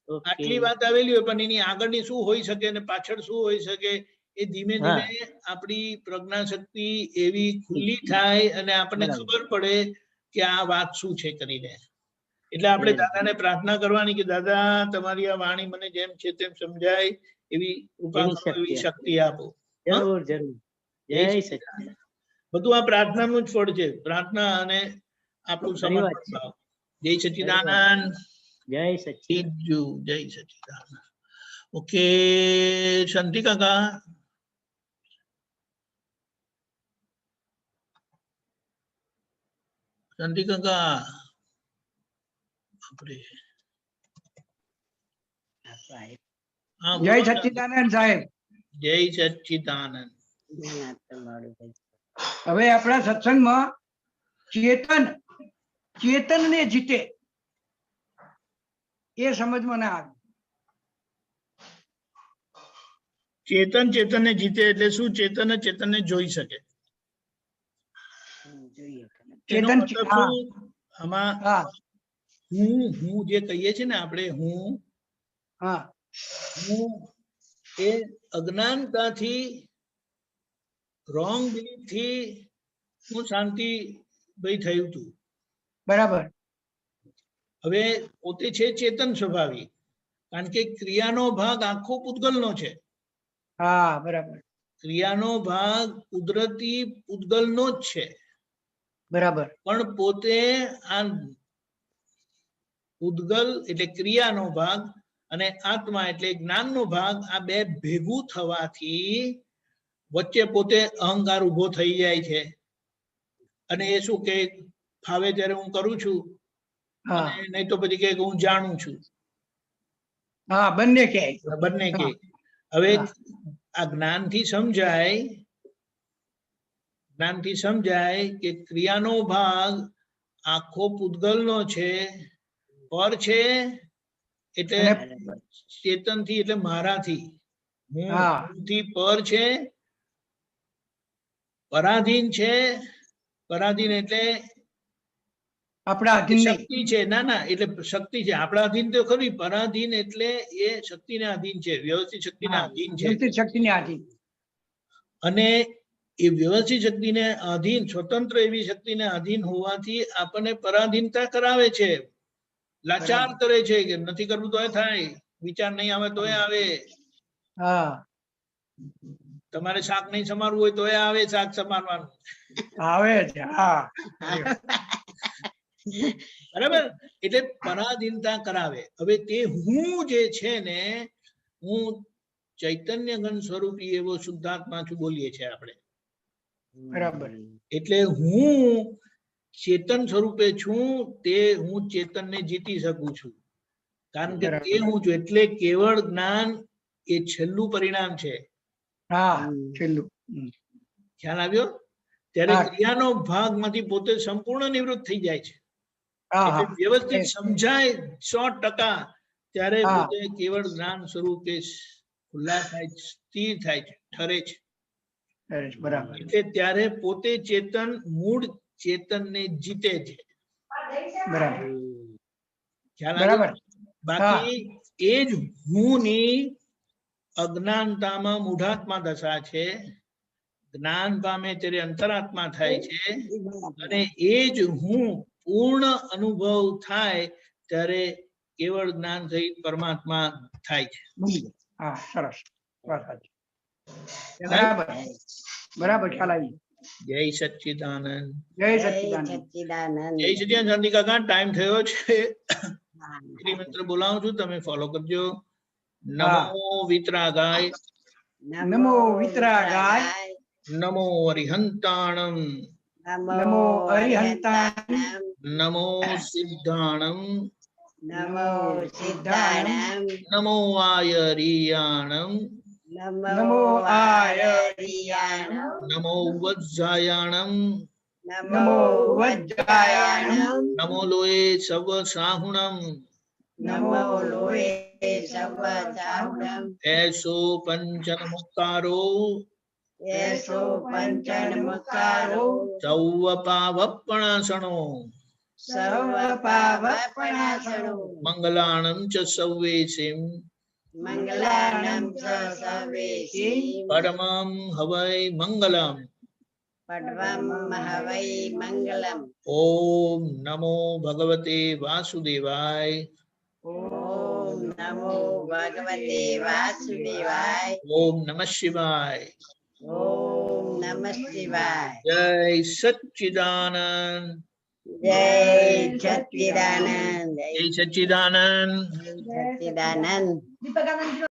આટલી વાત આવેલી હોય પણ એની આગળની શું હોઈ શકે અને પાછળ શું હોઈ શકે એ ધીમે ધીમે આપણી પ્રજ્ઞા શક્તિ એવી ખુલ્લી થાય અને આપણને ખબર પડે કે આ વાત શું છે કરીને. એટલે આપણે દાદાને પ્રાર્થના કરવાની કે દાદા તમારી આ વાણી મને જેમ છે તેમ સમજાય એવી કૃપા કરો, એવી શક્તિ આપો. જરૂર જરૂર. જય સચ્ચિદાનંદ. બધું આ પ્રાર્થનાનું જ ફળ છે. પ્રાર્થના અને આપણું સમર્પણ ભાવ. જય સચ્ચિદાનંદ. જય સચ્ચિદાનંદ. જય સચ્ચિદાનંદ. ઓકે શાંતિ કાકા. શાંતિ કાકા આપણે જય સચ્ચિદાનંદ સાહેબ. જય સચ્ચિદાનંદ. હવે આપણા સત્સંગમાં ચેતન ને જીતે એ સમજમાં ના આવે. ચેતન ને જીતે એટલે શું? ચેતન ને જોઈ શકે. ચેતન આમાં હું જે કહીએ છીએ ને આપણે હું એ અજ્ઞાનતાથી રોંગ બિલીફ થી હું શાંતિ ભાઈ થયું હતું. બરાબર. હવે પોતે છે ચેતન સ્વભાવી, કારણ કે ક્રિયાનો ભાગ આખો પૂતગલનો છે. હા બરાબર. ક્રિયાનો ભાગ કુદરતી પૂતગલનો જ છે. બરાબર. પણ પોતે આ પૂતગલ એટલે ક્રિયાનો ભાગ અને આત્મા એટલે જ્ઞાનનો ભાગ, આ બે ભેગું થવાથી વચ્ચે પોતે અહંકાર ઉભો થઈ જાય છે. અને એ શું કે ફાવે ત્યારે હું કરું છું, નહીં તો પછી કે હું જાણું છું. હા બંને કે હવે આ જ્ઞાનથી સમજાય કે ક્રિયાનો ભાગ આખો પૂતગલનો છે, પર છે એટલે ચેતનથી એટલે મારાથી, હું પર છે, પરાધીન છે. પરાધીન એટલે આપણા શક્તિ છે. ના એટલે શક્તિ છે. આપણા અધીન તો ખરી. પરાધીન એટલે એ શક્તિને આધીન છે, વ્યવસ્થિત શક્તિને આધીન છે. અને એ વ્યવસ્થિત શક્તિને આધીન, સ્વતંત્ર એવી શક્તિને આધીન હોવાથી આપણને પરાધીનતા કરાવે છે, લાચાર કરે છે કે નથી કરવું તોય થાય, વિચાર નહીં આવે તોય આવે. તમારે શાક નહીં સમારવું હોય તોય આવે શાક સમારવાનું આવે છે. બરાબર. એટલે પરાધીનતા કરાવે. હવે તે હું જે છે ને, હું ચૈતન્ય ઘન સ્વરૂપી એવો શુદ્ધાત્મા છું બોલીએ છીએ આપણે. બરાબર. એટલે હું ચેતન સ્વરૂપે છું, તે હું ચેતનને જીતી શકું છું, કારણ કે તે હું છું. એટલે કેવળ જ્ઞાન એ છેલ્લું પરિણામ છે. ખ્યાલ આવ્યો? ત્યારે ક્રિયાનો ભાગમાંથી પોતે સંપૂર્ણ નિવૃત્ત થઈ જાય છે. એટલે વ્યવસ્થિત સમજાય 100%, ત્યારે પોતે કેવળ જ્ઞાન સ્વરૂપે ખુલ્લા થાય, સ્થિર થાય છે, ઠરે છે. એટલે ત્યારે પોતે ચેતન મૂળ ચેતનને જીતે છે. ખ્યાલ આવ્યો? બાકી એ જ હું ની અજ્ઞાનતામાં મૂઢાત્મા દશા છે. જ્ઞાન પામે ત્યારે અંતરાત્મા થાય છે, અને એ જ હું પૂર્ણ અનુભવ થાય ત્યારે કેવળ જ્ઞાન સહિત પરમાત્મા થાય છે. સરસ. બરાબર બરાબર ખ્યાલ આવી. જય સચ્ચિદાનંદ. જય સચ્ચિદાનંદ. જય સચ્ચિદાનંદ. શાંતિ કાકા ટાઈમ થયો છે, મંત્ર બોલાવું છું, તમે ફોલો કરજો. નમો વિતરાગાય. નમો વિતરાગાય. નમો અરિહંતાણમ. નમો અરિહંતાણમ. નમો સિદ્ધાણમ. નમો સિદ્ધાણમ. નમો આયરિયાણમ. નમો આયરિયાણમ. નમો વજ્જાયાણમ. નમો વજ્જાયાણમ. નમો લોએ સવ સાહુણમ. નમો લોએ સવ સાહુણમ. એસો પંચન મુક્કારો. એસો પંચન મુક્કારો. સૌ પાવપણાસણો. સર્વ પાવપણાસણો. મંગલાણમ ચ સૌવેસિમ. મંગલાણમ ચ સર્વેસિમ. પરમં હવૈ મંગલમ. પડવમ હવૈ મંગલમ. ઓમ નમો ભગવતે વાસુદેવાય. ઓમ નમો ભગવતે વાસુદેવાય. ઓમ નમઃ શિવાય. ઓમ નમઃ શિવાય. જય સચ્ચિદાનંદ. જય સચ્ચિદાનંદ જય સચ્ચિદાનંદ સચ્ચિદાનંદ